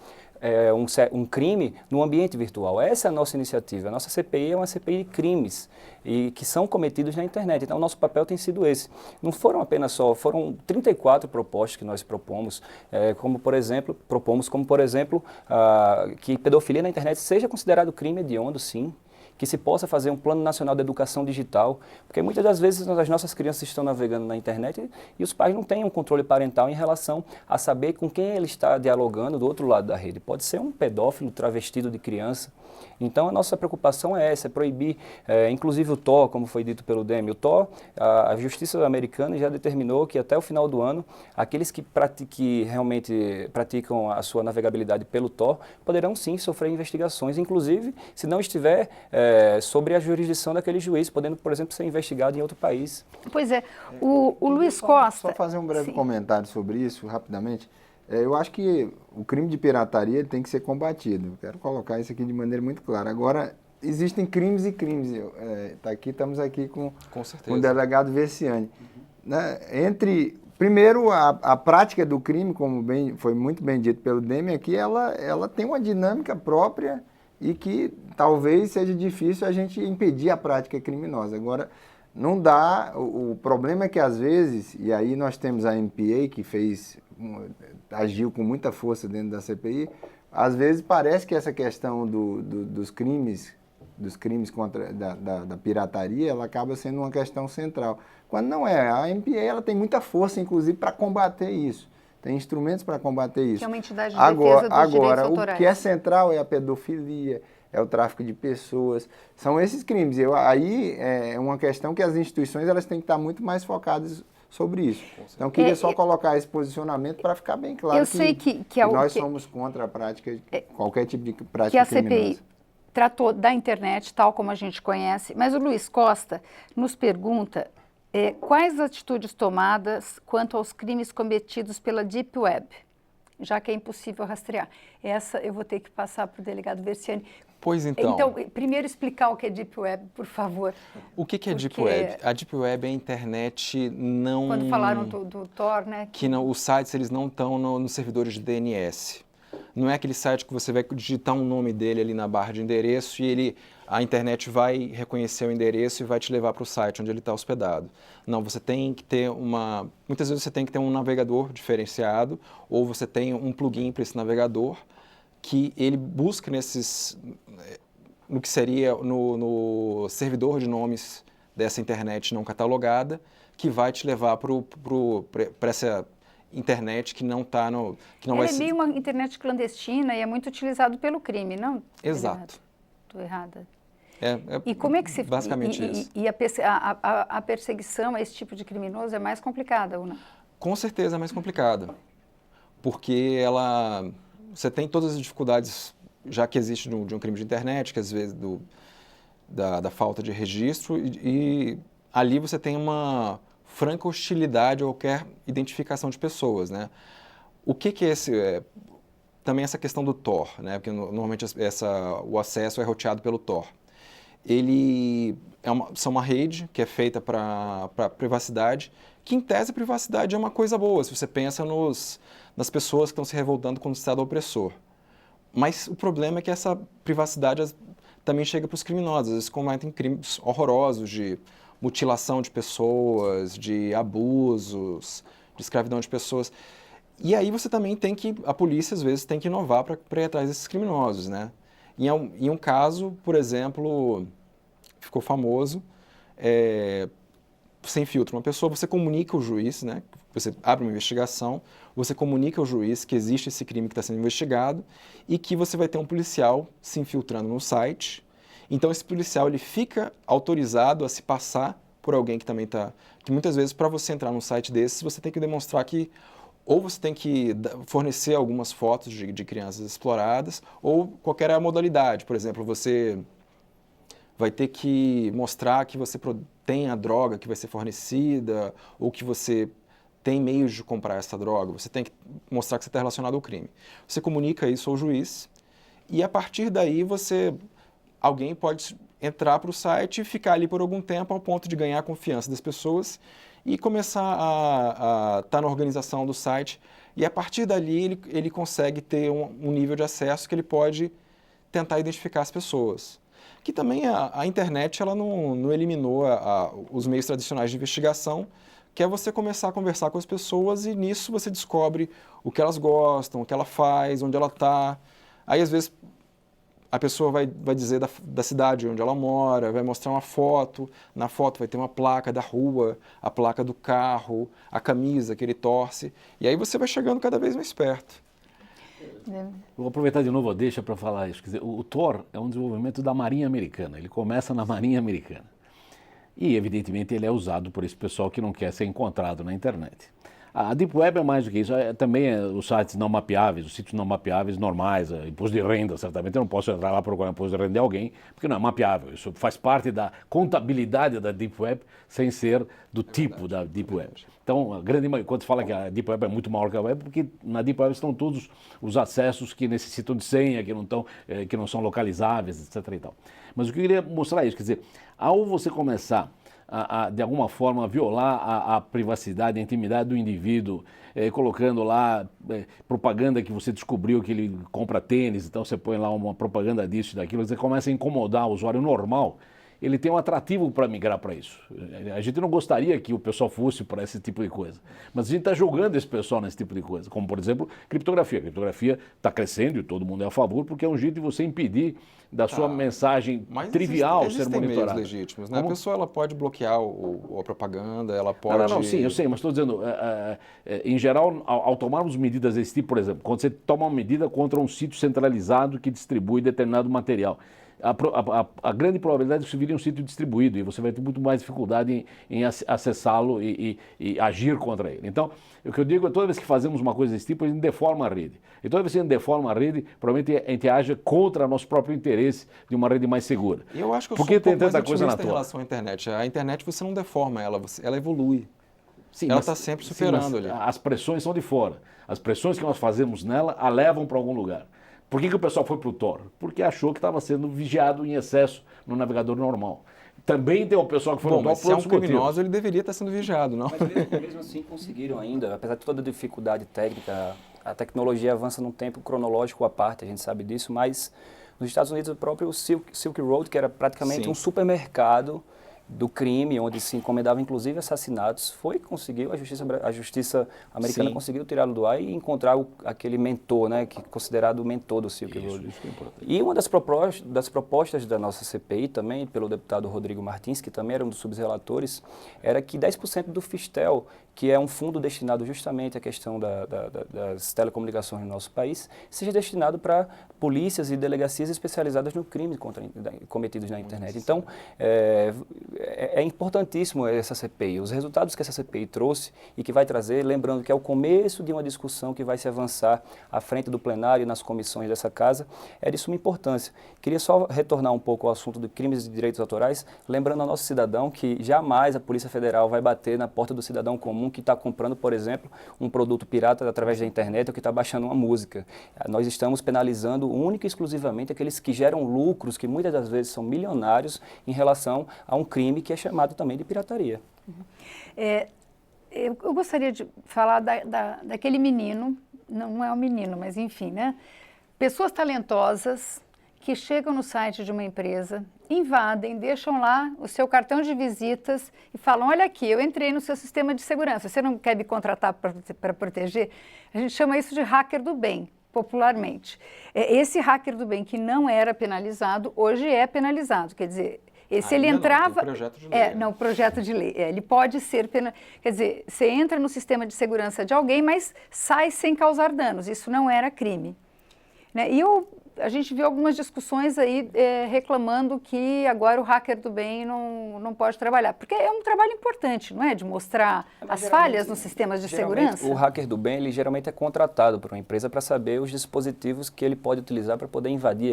um crime no ambiente virtual. Essa é a nossa iniciativa. A nossa CPI é uma CPI de crimes e que são cometidos na internet. Então, o nosso papel tem sido esse. Não foram apenas foram 34 propostas que nós propomos, como por exemplo, que pedofilia na internet seja considerado crime hediondo, sim. Que se possa fazer um plano nacional de educação digital, porque muitas das vezes as nossas crianças estão navegando na internet e os pais não têm um controle parental em relação a saber com quem ele está dialogando do outro lado da rede. Pode ser um pedófilo travestido de criança. Então a nossa preocupação é essa, é proibir, inclusive o TOR, como foi dito pelo Demi. O TOR, a Justiça americana já determinou que até o final do ano, aqueles que realmente praticam a sua navegabilidade pelo TOR poderão sim sofrer investigações, inclusive se não estiver sobre a jurisdição daquele juiz, podendo, por exemplo, ser investigado em outro país. Pois é, o Luiz Costa... Só fazer um breve comentário sobre isso, rapidamente. Eu acho que o crime de pirataria tem que ser combatido. Eu quero colocar isso aqui de maneira muito clara. Agora, existem crimes e crimes. Estamos aqui com o delegado Versiani. Né? Primeiro, a prática do crime, como foi muito bem dito pelo Demi aqui, ela tem uma dinâmica própria e que talvez seja difícil a gente impedir a prática criminosa. Agora, não dá, o problema é que às vezes, e aí nós temos a MPA que agiu com muita força dentro da CPI, às vezes parece que essa questão dos crimes da pirataria, ela acaba sendo uma questão central. Quando não é, a MPA ela tem muita força, inclusive, para combater isso. Tem instrumentos para combater isso. Que é uma entidade de defesa dos direitos autorais. O que é central é a pedofilia, é o tráfico de pessoas, são esses crimes. Aí é uma questão que as instituições elas têm que estar muito mais focadas sobre isso. Então, eu queria só colocar esse posicionamento para ficar bem claro que nós somos contra a prática, qualquer tipo de prática criminosa. Que a CPI tratou da internet, tal como a gente conhece, mas o Luiz Costa nos pergunta quais atitudes tomadas quanto aos crimes cometidos pela Deep Web, já que é impossível rastrear. Essa eu vou ter que passar para o delegado Versiani. Pois então. Então, primeiro explicar o que é Deep Web, por favor. O que é Deep Web? A Deep Web é a internet não... Quando falaram do Tor, né? Que não, os sites eles não estão nos servidores de DNS. Não é aquele site que você vai digitar um nome dele ali na barra de endereço e a internet vai reconhecer o endereço e vai te levar para o site onde ele está hospedado. Não, você tem que ter muitas vezes você tem que ter um navegador diferenciado ou você tem um plugin para esse navegador que ele busca no que seria no servidor de nomes dessa internet não catalogada, que vai te levar para essa internet que não está no... É meio uma internet clandestina e é muito utilizado pelo crime, não? Exato. Estou errada. E como é que se... Basicamente isso. E a perseguição a esse tipo de criminoso é mais complicada, ou não? Com certeza é mais complicada, porque você tem todas as dificuldades, já que existe de um crime de internet, que às vezes da falta de registro, e ali você tem uma franca hostilidade a qualquer identificação de pessoas, né? O que é também essa questão do Tor, né? Porque normalmente o acesso é roteado pelo Tor. Ele são uma rede que é feita para privacidade, que em tese a privacidade é uma coisa boa, se você pensa nas pessoas que estão se revoltando contra o Estado opressor. Mas o problema é que essa privacidade também chega para os criminosos, às vezes cometem crimes horrorosos de mutilação de pessoas, de abusos, de escravidão de pessoas. E aí você também a polícia às vezes tem que inovar para ir atrás desses criminosos, né? Em um caso, por exemplo, ficou famoso, você infiltra uma pessoa, você comunica ao juiz, né? Você abre uma investigação, você comunica ao juiz que existe esse crime que está sendo investigado e que você vai ter um policial se infiltrando no site. Então esse policial ele fica autorizado a se passar por alguém que também está... Que muitas vezes para você entrar num site desses, você tem que demonstrar que ou você tem que fornecer algumas fotos de crianças exploradas ou qualquer modalidade. Por exemplo, você vai ter que mostrar que você tem a droga que vai ser fornecida ou que você tem meios de comprar essa droga. Você tem que mostrar que você está relacionado ao crime. Você comunica isso ao juiz e a partir daí alguém pode entrar para o site e ficar ali por algum tempo ao ponto de ganhar a confiança das pessoas e começar a estar na organização do site. E a partir dali ele consegue ter um nível de acesso que ele pode tentar identificar as pessoas. Que também a internet ela não eliminou os meios tradicionais de investigação, que é você começar a conversar com as pessoas e nisso você descobre o que elas gostam, o que ela faz, onde ela está. Aí às vezes a pessoa vai dizer da cidade onde ela mora, vai mostrar uma foto, na foto vai ter uma placa da rua, a placa do carro, a camisa que ele torce, e aí você vai chegando cada vez mais perto. Vou aproveitar de novo a deixa para falar isso. Quer dizer, o Tor é um desenvolvimento da Marinha Americana, ele começa na Marinha Americana. E, evidentemente, ele é usado por esse pessoal que não quer ser encontrado na internet. A Deep Web é mais do que isso, também os sites não mapeáveis, os sítios não mapeáveis normais, imposto de renda, certamente eu não posso entrar lá procurar imposto de renda de alguém, porque não é mapeável, isso faz parte da contabilidade da Deep Web, sem ser do tipo da Deep Web. Então, a grande maioria, quando se fala que a Deep Web é muito maior que a Web, porque na Deep Web estão todos os acessos que necessitam de senha, que não são localizáveis, etc. E tal. Mas o que eu queria mostrar é isso, quer dizer, ao você começar de alguma forma, violar a privacidade, a intimidade do indivíduo, colocando lá propaganda que você descobriu que ele compra tênis, então você põe lá uma propaganda disso e daquilo, você começa a incomodar o usuário normal, ele tem um atrativo para migrar para isso. A gente não gostaria que o pessoal fosse para esse tipo de coisa, mas a gente está jogando esse pessoal nesse tipo de coisa, como por exemplo, criptografia. A criptografia está crescendo e todo mundo é a favor, porque é um jeito de você impedir da sua mensagem trivial ser monitorada. Meios legítimos, né? A pessoa ela pode bloquear a propaganda, ela pode... Não, sim, eu sei, mas estou dizendo, em geral, ao tomarmos medidas desse tipo, por exemplo, quando você toma uma medida contra um sítio centralizado que distribui determinado material, a grande probabilidade é que você vire um sítio distribuído e você vai ter muito mais dificuldade em acessá-lo e agir contra ele. Então, o que eu digo é toda vez que fazemos uma coisa desse tipo, a gente deforma a rede. E toda vez que a gente deforma a rede, provavelmente a gente age contra nosso próprio interesse de uma rede mais segura. E eu acho que eu porque sou tem um pouco tanta coisa na em relação à internet. A internet você não deforma ela, ela evolui. Sim, ela está sempre superando ali. As pressões são de fora. As pressões que nós fazemos nela a levam para algum lugar. Por que o pessoal foi para o Tor? Porque achou que estava sendo vigiado em excesso no navegador normal. Também tem o pessoal que foi no Tor mas por se é um outros motivos. criminoso, ele deveria estar sendo vigiado, não? Mas mesmo assim conseguiram ainda, apesar de toda a dificuldade técnica, a tecnologia avança num tempo cronológico à parte, a gente sabe disso, mas nos Estados Unidos o próprio Silk Road, que era praticamente Sim. um supermercado do crime, onde se encomendava inclusive assassinatos, a justiça americana Sim. conseguiu tirá-lo do ar e encontrar aquele mentor, né, que é considerado o mentor do Silk Road. Isso é importante. E uma das propostas da nossa CPI também, pelo deputado Rodrigo Martins, que também era um dos subrelatores, era que 10% do Fistel, que é um fundo destinado justamente à questão das telecomunicações no nosso país, seja destinado para polícias e delegacias especializadas no crime cometidos na internet. Então, é importantíssimo essa CPI. Os resultados que essa CPI trouxe e que vai trazer, lembrando que é o começo de uma discussão que vai se avançar à frente do plenário e nas comissões dessa casa, é de suma importância. Queria só retornar um pouco ao assunto de crimes de direitos autorais, lembrando ao nosso cidadão que jamais a Polícia Federal vai bater na porta do cidadão comum que está comprando, por exemplo, um produto pirata através da internet ou que está baixando uma música. Nós estamos penalizando única e exclusivamente aqueles que geram lucros, que muitas das vezes são milionários, em relação a um crime que é chamado também de pirataria. Eu gostaria de falar daquele menino, não é um menino, mas enfim, né? Pessoas talentosas que chegam no site de uma empresa, invadem, deixam lá o seu cartão de visitas e falam, olha aqui, eu entrei no seu sistema de segurança, você não quer me contratar para proteger? A gente chama isso de hacker do bem, popularmente. Esse hacker do bem que não era penalizado, hoje é penalizado, quer dizer, se ele entrava... Não, tem projeto de lei. Não, projeto de lei. Ele pode ser penalizado. Quer dizer, você entra no sistema de segurança de alguém, mas sai sem causar danos. Isso não era crime. Né? E a gente viu algumas discussões aí reclamando que agora o hacker do bem não pode trabalhar. Porque é um trabalho importante, não é? De mostrar as falhas nos sistemas de segurança. O hacker do bem, ele geralmente é contratado por uma empresa para saber os dispositivos que ele pode utilizar para poder invadir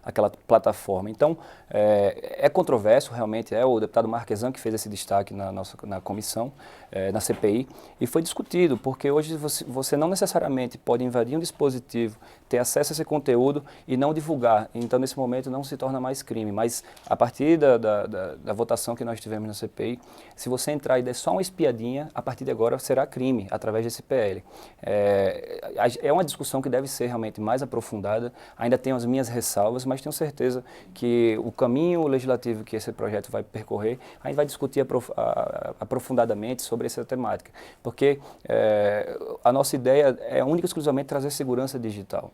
aquela plataforma. Então, é controverso, realmente, o deputado Marquesan que fez esse destaque na comissão, na CPI, e foi discutido, porque hoje você não necessariamente pode invadir um dispositivo, ter acesso a esse conteúdo e não divulgar. Então, nesse momento, não se torna mais crime. Mas, a partir da votação que nós tivemos na CPI, se você entrar e der só uma espiadinha, a partir de agora será crime, através desse PL. É uma discussão que deve ser realmente mais aprofundada. Ainda tenho as minhas ressalvas, mas tenho certeza que o caminho legislativo que esse projeto vai percorrer, a gente vai discutir aprofundadamente sobre essa temática. Porque a nossa ideia é única e exclusivamente trazer segurança digital.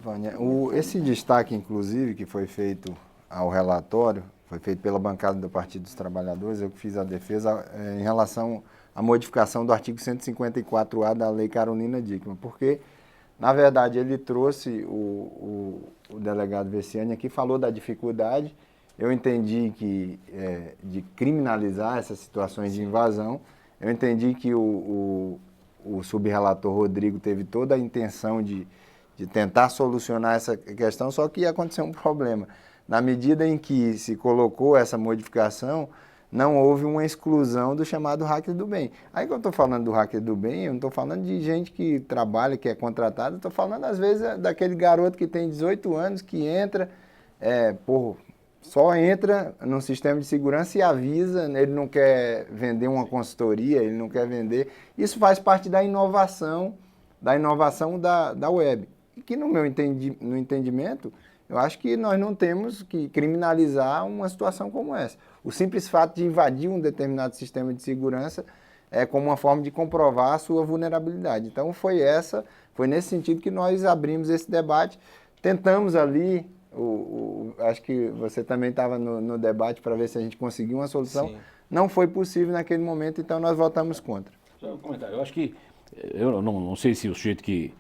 Vânia, esse destaque, inclusive, que foi feito ao relatório, foi feito pela bancada do Partido dos Trabalhadores, eu que fiz a defesa em relação à modificação do artigo 154A da Lei Carolina Dickmann, porque, na verdade, ele trouxe, o delegado Vessiani aqui falou da dificuldade, eu entendi que de criminalizar essas situações de invasão, eu entendi que o subrelator Rodrigo teve toda a intenção de tentar solucionar essa questão, só que ia acontecer um problema. Na medida em que se colocou essa modificação, não houve uma exclusão do chamado hacker do bem. Aí que eu estou falando do hacker do bem, eu não estou falando de gente que trabalha, que é contratada, estou falando às vezes daquele garoto que tem 18 anos, que entra, só entra no sistema de segurança e avisa, ele não quer vender uma consultoria, ele não quer vender. Isso faz parte da inovação da web. E que no entendimento, eu acho que nós não temos que criminalizar uma situação como essa. O simples fato de invadir um determinado sistema de segurança é como uma forma de comprovar a sua vulnerabilidade. Então foi nesse sentido que nós abrimos esse debate, tentamos ali, acho que você também estava no debate para ver se a gente conseguiu uma solução. Sim. Não foi possível naquele momento, então nós votamos contra. Só um comentário. Eu acho que, eu não sei se o sujeito que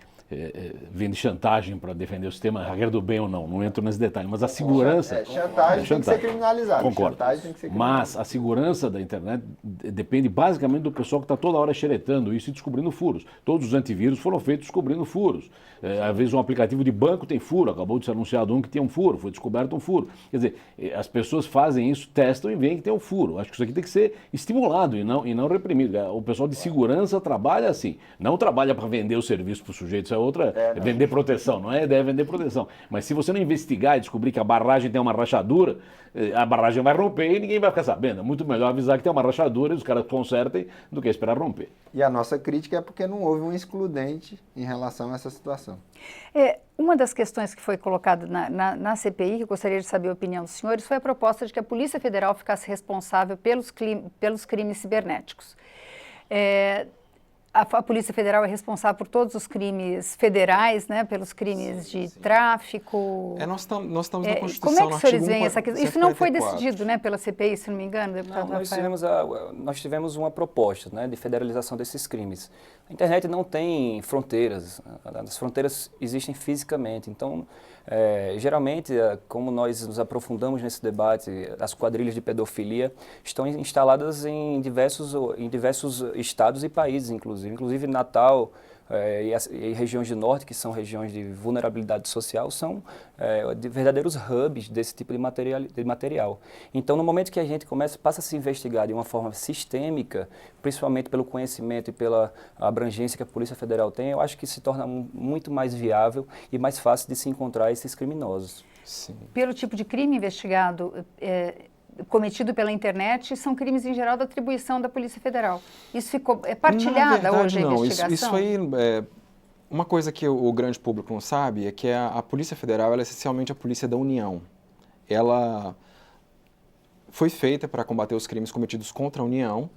vem de chantagem para defender o sistema hacker do bem ou não entro nesse detalhe, mas a segurança... Chantagem tem que ser criminalizada. Concordo. Chantagem tem que ser criminalizada. Mas a segurança da internet depende basicamente do pessoal que está toda hora xeretando isso e descobrindo furos. Todos os antivírus foram feitos descobrindo furos. Às vezes um aplicativo de banco tem furo, acabou de ser anunciado um que tem um furo, foi descoberto um furo. Quer dizer, as pessoas fazem isso, testam e veem que tem um furo. Acho que isso aqui tem que ser estimulado e não reprimido. O pessoal de segurança trabalha assim, não trabalha para vender o serviço para o sujeito. outra é vender proteção, não é ideia vender proteção. Mas se você não investigar e descobrir que a barragem tem uma rachadura, a barragem vai romper e ninguém vai ficar sabendo. É muito melhor avisar que tem uma rachadura e os caras consertem do que esperar romper. E a nossa crítica é porque não houve um excludente em relação a essa situação. Uma das questões que foi colocada na CPI, que eu gostaria de saber a opinião dos senhores, foi a proposta de que a Polícia Federal ficasse responsável pelos crimes cibernéticos. A Polícia Federal é responsável por todos os crimes federais, né, pelos crimes de tráfico. Nós estamos na Constituição. Como é que os senhores veem essa questão? Isso não foi decidido, né, pela CPI, se não me engano, deputado Rafael? Nós tivemos uma proposta, né, de federalização desses crimes. A internet não tem fronteiras, as fronteiras existem fisicamente. Então, geralmente, como nós nos aprofundamos nesse debate, as quadrilhas de pedofilia estão instaladas em diversos estados e países, inclusive Natal e regiões do norte, que são regiões de vulnerabilidade social, são de verdadeiros hubs desse tipo de material. Então, no momento que a gente passa a se investigar de uma forma sistêmica, principalmente pelo conhecimento e pela abrangência que a Polícia Federal tem, eu acho que se torna muito mais viável e mais fácil de se encontrar esses criminosos. Sim. Pelo tipo de crime investigado cometido pela internet, são crimes em geral da atribuição da Polícia Federal. Isso ficou partilhada hoje a investigação? Isso aí, uma coisa que o grande público não sabe é que a Polícia Federal ela é essencialmente a polícia da União. Ela foi feita para combater os crimes cometidos contra a União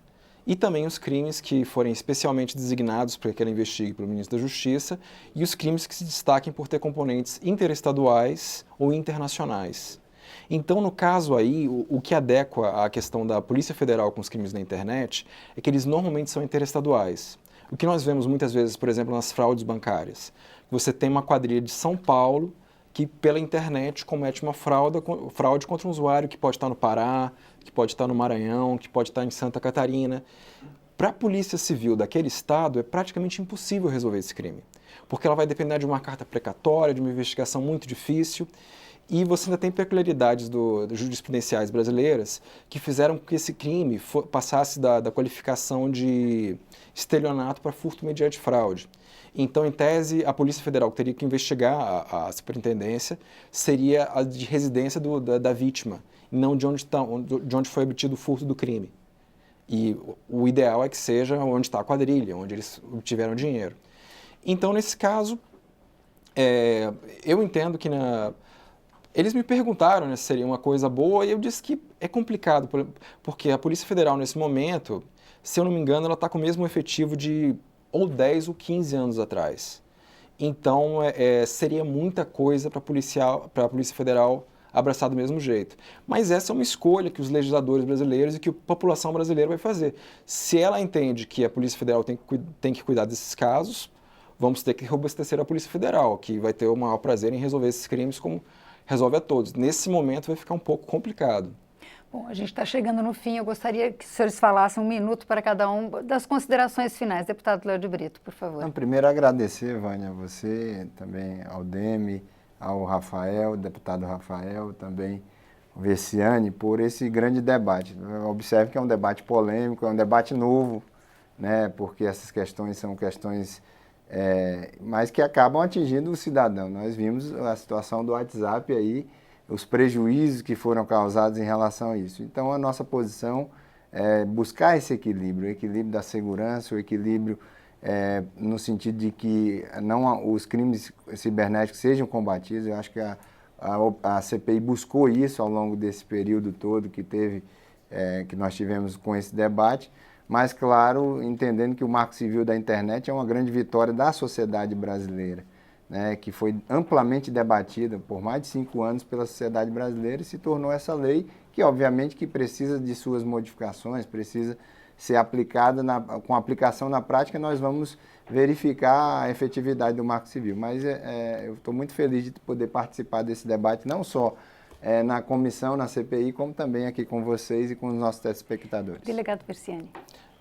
e também os crimes que forem especialmente designados para que ela investigue pelo Ministro da Justiça e os crimes que se destaquem por ter componentes interestaduais ou internacionais. Então, no caso aí, o que adequa à questão da Polícia Federal com os crimes na internet é que eles normalmente são interestaduais. O que nós vemos muitas vezes, por exemplo, nas fraudes bancárias. Você tem uma quadrilha de São Paulo que, pela internet, comete uma fraude contra um usuário que pode estar no Pará, que pode estar no Maranhão, que pode estar em Santa Catarina. Para a Polícia Civil daquele estado, é praticamente impossível resolver esse crime, porque ela vai depender de uma carta precatória, de uma investigação muito difícil. E você ainda tem peculiaridades jurisprudenciais brasileiras que fizeram com que esse crime passasse da qualificação de estelionato para furto mediante fraude. Então, em tese, a Polícia Federal que teria que investigar a superintendência seria a de residência da vítima, não de onde foi obtido o furto do crime. E o ideal é que seja onde está a quadrilha, onde eles obtiveram dinheiro. Então, nesse caso, eu entendo que eles me perguntaram, né, se seria uma coisa boa, e eu disse que é complicado, porque a Polícia Federal, nesse momento, se eu não me engano, ela está com o mesmo efetivo de ou 10 ou 15 anos atrás. Então, seria muita coisa para a Polícia Federal abraçar do mesmo jeito. Mas essa é uma escolha que os legisladores brasileiros e que a população brasileira vai fazer. Se ela entende que a Polícia Federal tem que cuidar desses casos, vamos ter que robustecer a Polícia Federal, que vai ter o maior prazer em resolver esses crimes como resolve a todos. Nesse momento vai ficar um pouco complicado. Bom, a gente está chegando no fim. Eu gostaria que os senhores falassem um minuto para cada um das considerações finais. Deputado Léo de Brito, por favor. Então, primeiro, agradecer, Vânia, a você, também ao Demi, ao Rafael, deputado Rafael, também o Vessiani, por esse grande debate. Observe que é um debate polêmico, é um debate novo, né, porque essas questões são questões mas que acabam atingindo o cidadão. Nós vimos a situação do WhatsApp aí, os prejuízos que foram causados em relação a isso. Então, a nossa posição é buscar esse equilíbrio, o equilíbrio da segurança, o equilíbrio no sentido de que os crimes cibernéticos sejam combatidos. Eu acho que a CPI buscou isso ao longo desse período todo que nós tivemos com esse debate, mas, claro, entendendo que o Marco Civil da Internet é uma grande vitória da sociedade brasileira, né, que foi amplamente debatida por mais de 5 anos pela sociedade brasileira e se tornou essa lei que, obviamente, que precisa de suas modificações, precisa ser aplicada, com aplicação na prática, nós vamos verificar a efetividade do Marco Civil. Mas eu estou muito feliz de poder participar desse debate, não só na comissão, na CPI, como também aqui com vocês e com os nossos telespectadores. Delegado Vessiani.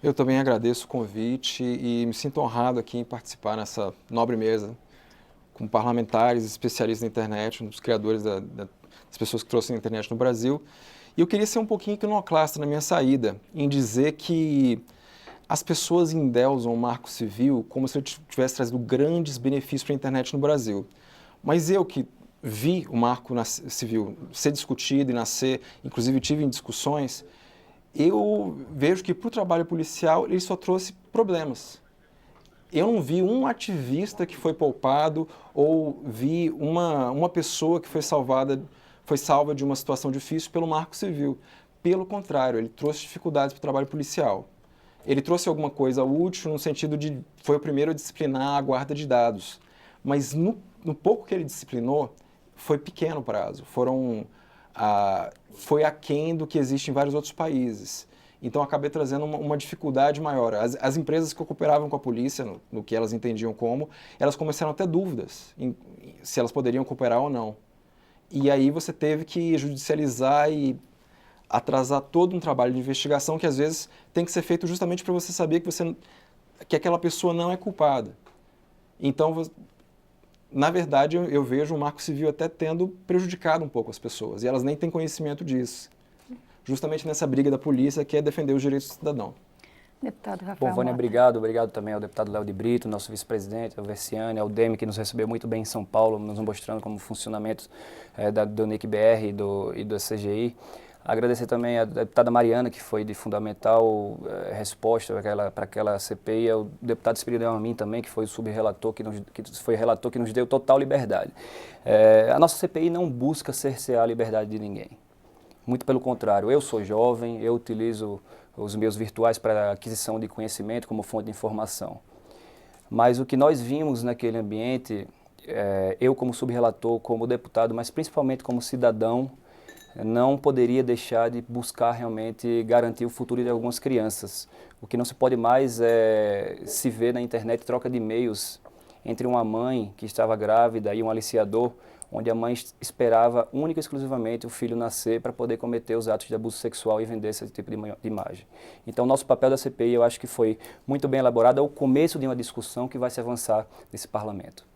Eu também agradeço o convite e me sinto honrado aqui em participar nessa nobre mesa com parlamentares, especialistas na internet, um dos criadores das pessoas que trouxeram a internet no Brasil. E eu queria ser um pouquinho iconoclasta na minha saída, em dizer que as pessoas endeusam o Marco Civil como se ele tivesse trazido grandes benefícios para a internet no Brasil. Mas eu que vi o Marco Civil ser discutido e nascer, inclusive tive em discussões, eu vejo que para o trabalho policial ele só trouxe problemas. Eu não vi um ativista que foi poupado ou vi uma pessoa que foi salva de uma situação difícil pelo Marco Civil. Pelo contrário, ele trouxe dificuldades para o trabalho policial. Ele trouxe alguma coisa útil no sentido de foi o primeiro a disciplinar a guarda de dados. Mas no pouco que ele disciplinou, foi pequeno o prazo. Foi aquém do que existe em vários outros países. Então, acabei trazendo uma dificuldade maior. As empresas que cooperavam com a polícia, no que elas entendiam como, elas começaram a ter dúvidas se elas poderiam cooperar ou não. E aí você teve que judicializar e atrasar todo um trabalho de investigação que, às vezes, tem que ser feito justamente para você saber que aquela pessoa não é culpada. Então, na verdade, eu vejo o Marco Civil até tendo prejudicado um pouco as pessoas, e elas nem têm conhecimento disso. Justamente nessa briga da polícia, que é defender os direitos do cidadão. Deputado Rafael Bom, Vânia, Mota. obrigado também ao deputado Léo de Brito, nosso vice-presidente, ao Versiani, ao Demi, que nos recebeu muito bem em São Paulo, nos mostrando como o funcionamento do NIC-BR e do CGI. Agradecer também à deputada Mariana, que foi de fundamental resposta para aquela CPI, ao deputado Espírito Amin também, que foi o subrelator, que foi relator que nos deu total liberdade. A nossa CPI não busca cercear a liberdade de ninguém. Muito pelo contrário, eu sou jovem, eu utilizo os meios virtuais para aquisição de conhecimento como fonte de informação. Mas o que nós vimos naquele ambiente, eu como subrelator, como deputado, mas principalmente como cidadão, não poderia deixar de buscar realmente garantir o futuro de algumas crianças. O que não se pode mais é se ver na internet troca de e-mails entre uma mãe que estava grávida e um aliciador, onde a mãe esperava única e exclusivamente o filho nascer para poder cometer os atos de abuso sexual e vender esse tipo de imagem. Então, nosso papel da CPI, eu acho que foi muito bem elaborado, é o começo de uma discussão que vai se avançar nesse parlamento.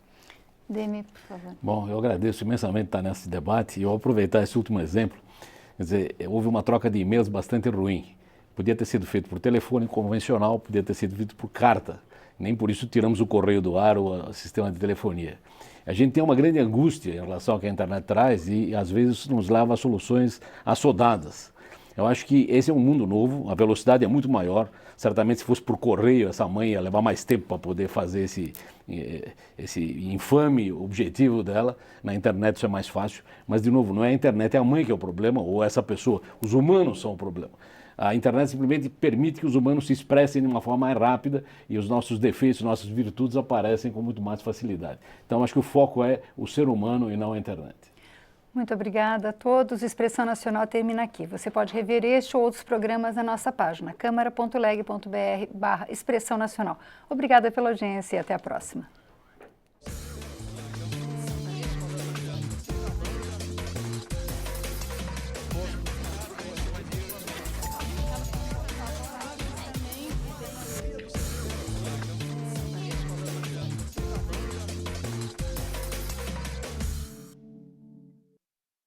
Demi, por favor. Bom, eu agradeço imensamente estar nesse debate e eu vou aproveitar esse último exemplo. Quer dizer, houve uma troca de e-mails bastante ruim. Podia ter sido feito por telefone convencional, podia ter sido feito por carta. Nem por isso tiramos o correio do ar ou o sistema de telefonia. A gente tem uma grande angústia em relação ao que a internet traz e às vezes nos leva a soluções assodadas. Eu acho que esse é um mundo novo, a velocidade é muito maior. Certamente, se fosse por correio, essa mãe ia levar mais tempo para poder fazer esse infame objetivo dela. Na internet isso é mais fácil. Mas, de novo, não é a internet, é a mãe que é o problema, ou essa pessoa. Os humanos são o problema. A internet simplesmente permite que os humanos se expressem de uma forma mais rápida e os nossos defeitos, nossas virtudes aparecem com muito mais facilidade. Então, acho que o foco é o ser humano e não a internet. Muito obrigada a todos. Expressão Nacional termina aqui. Você pode rever este ou outros programas na nossa página, câmara.leg.br/Expressão Nacional. Obrigada pela audiência e até a próxima.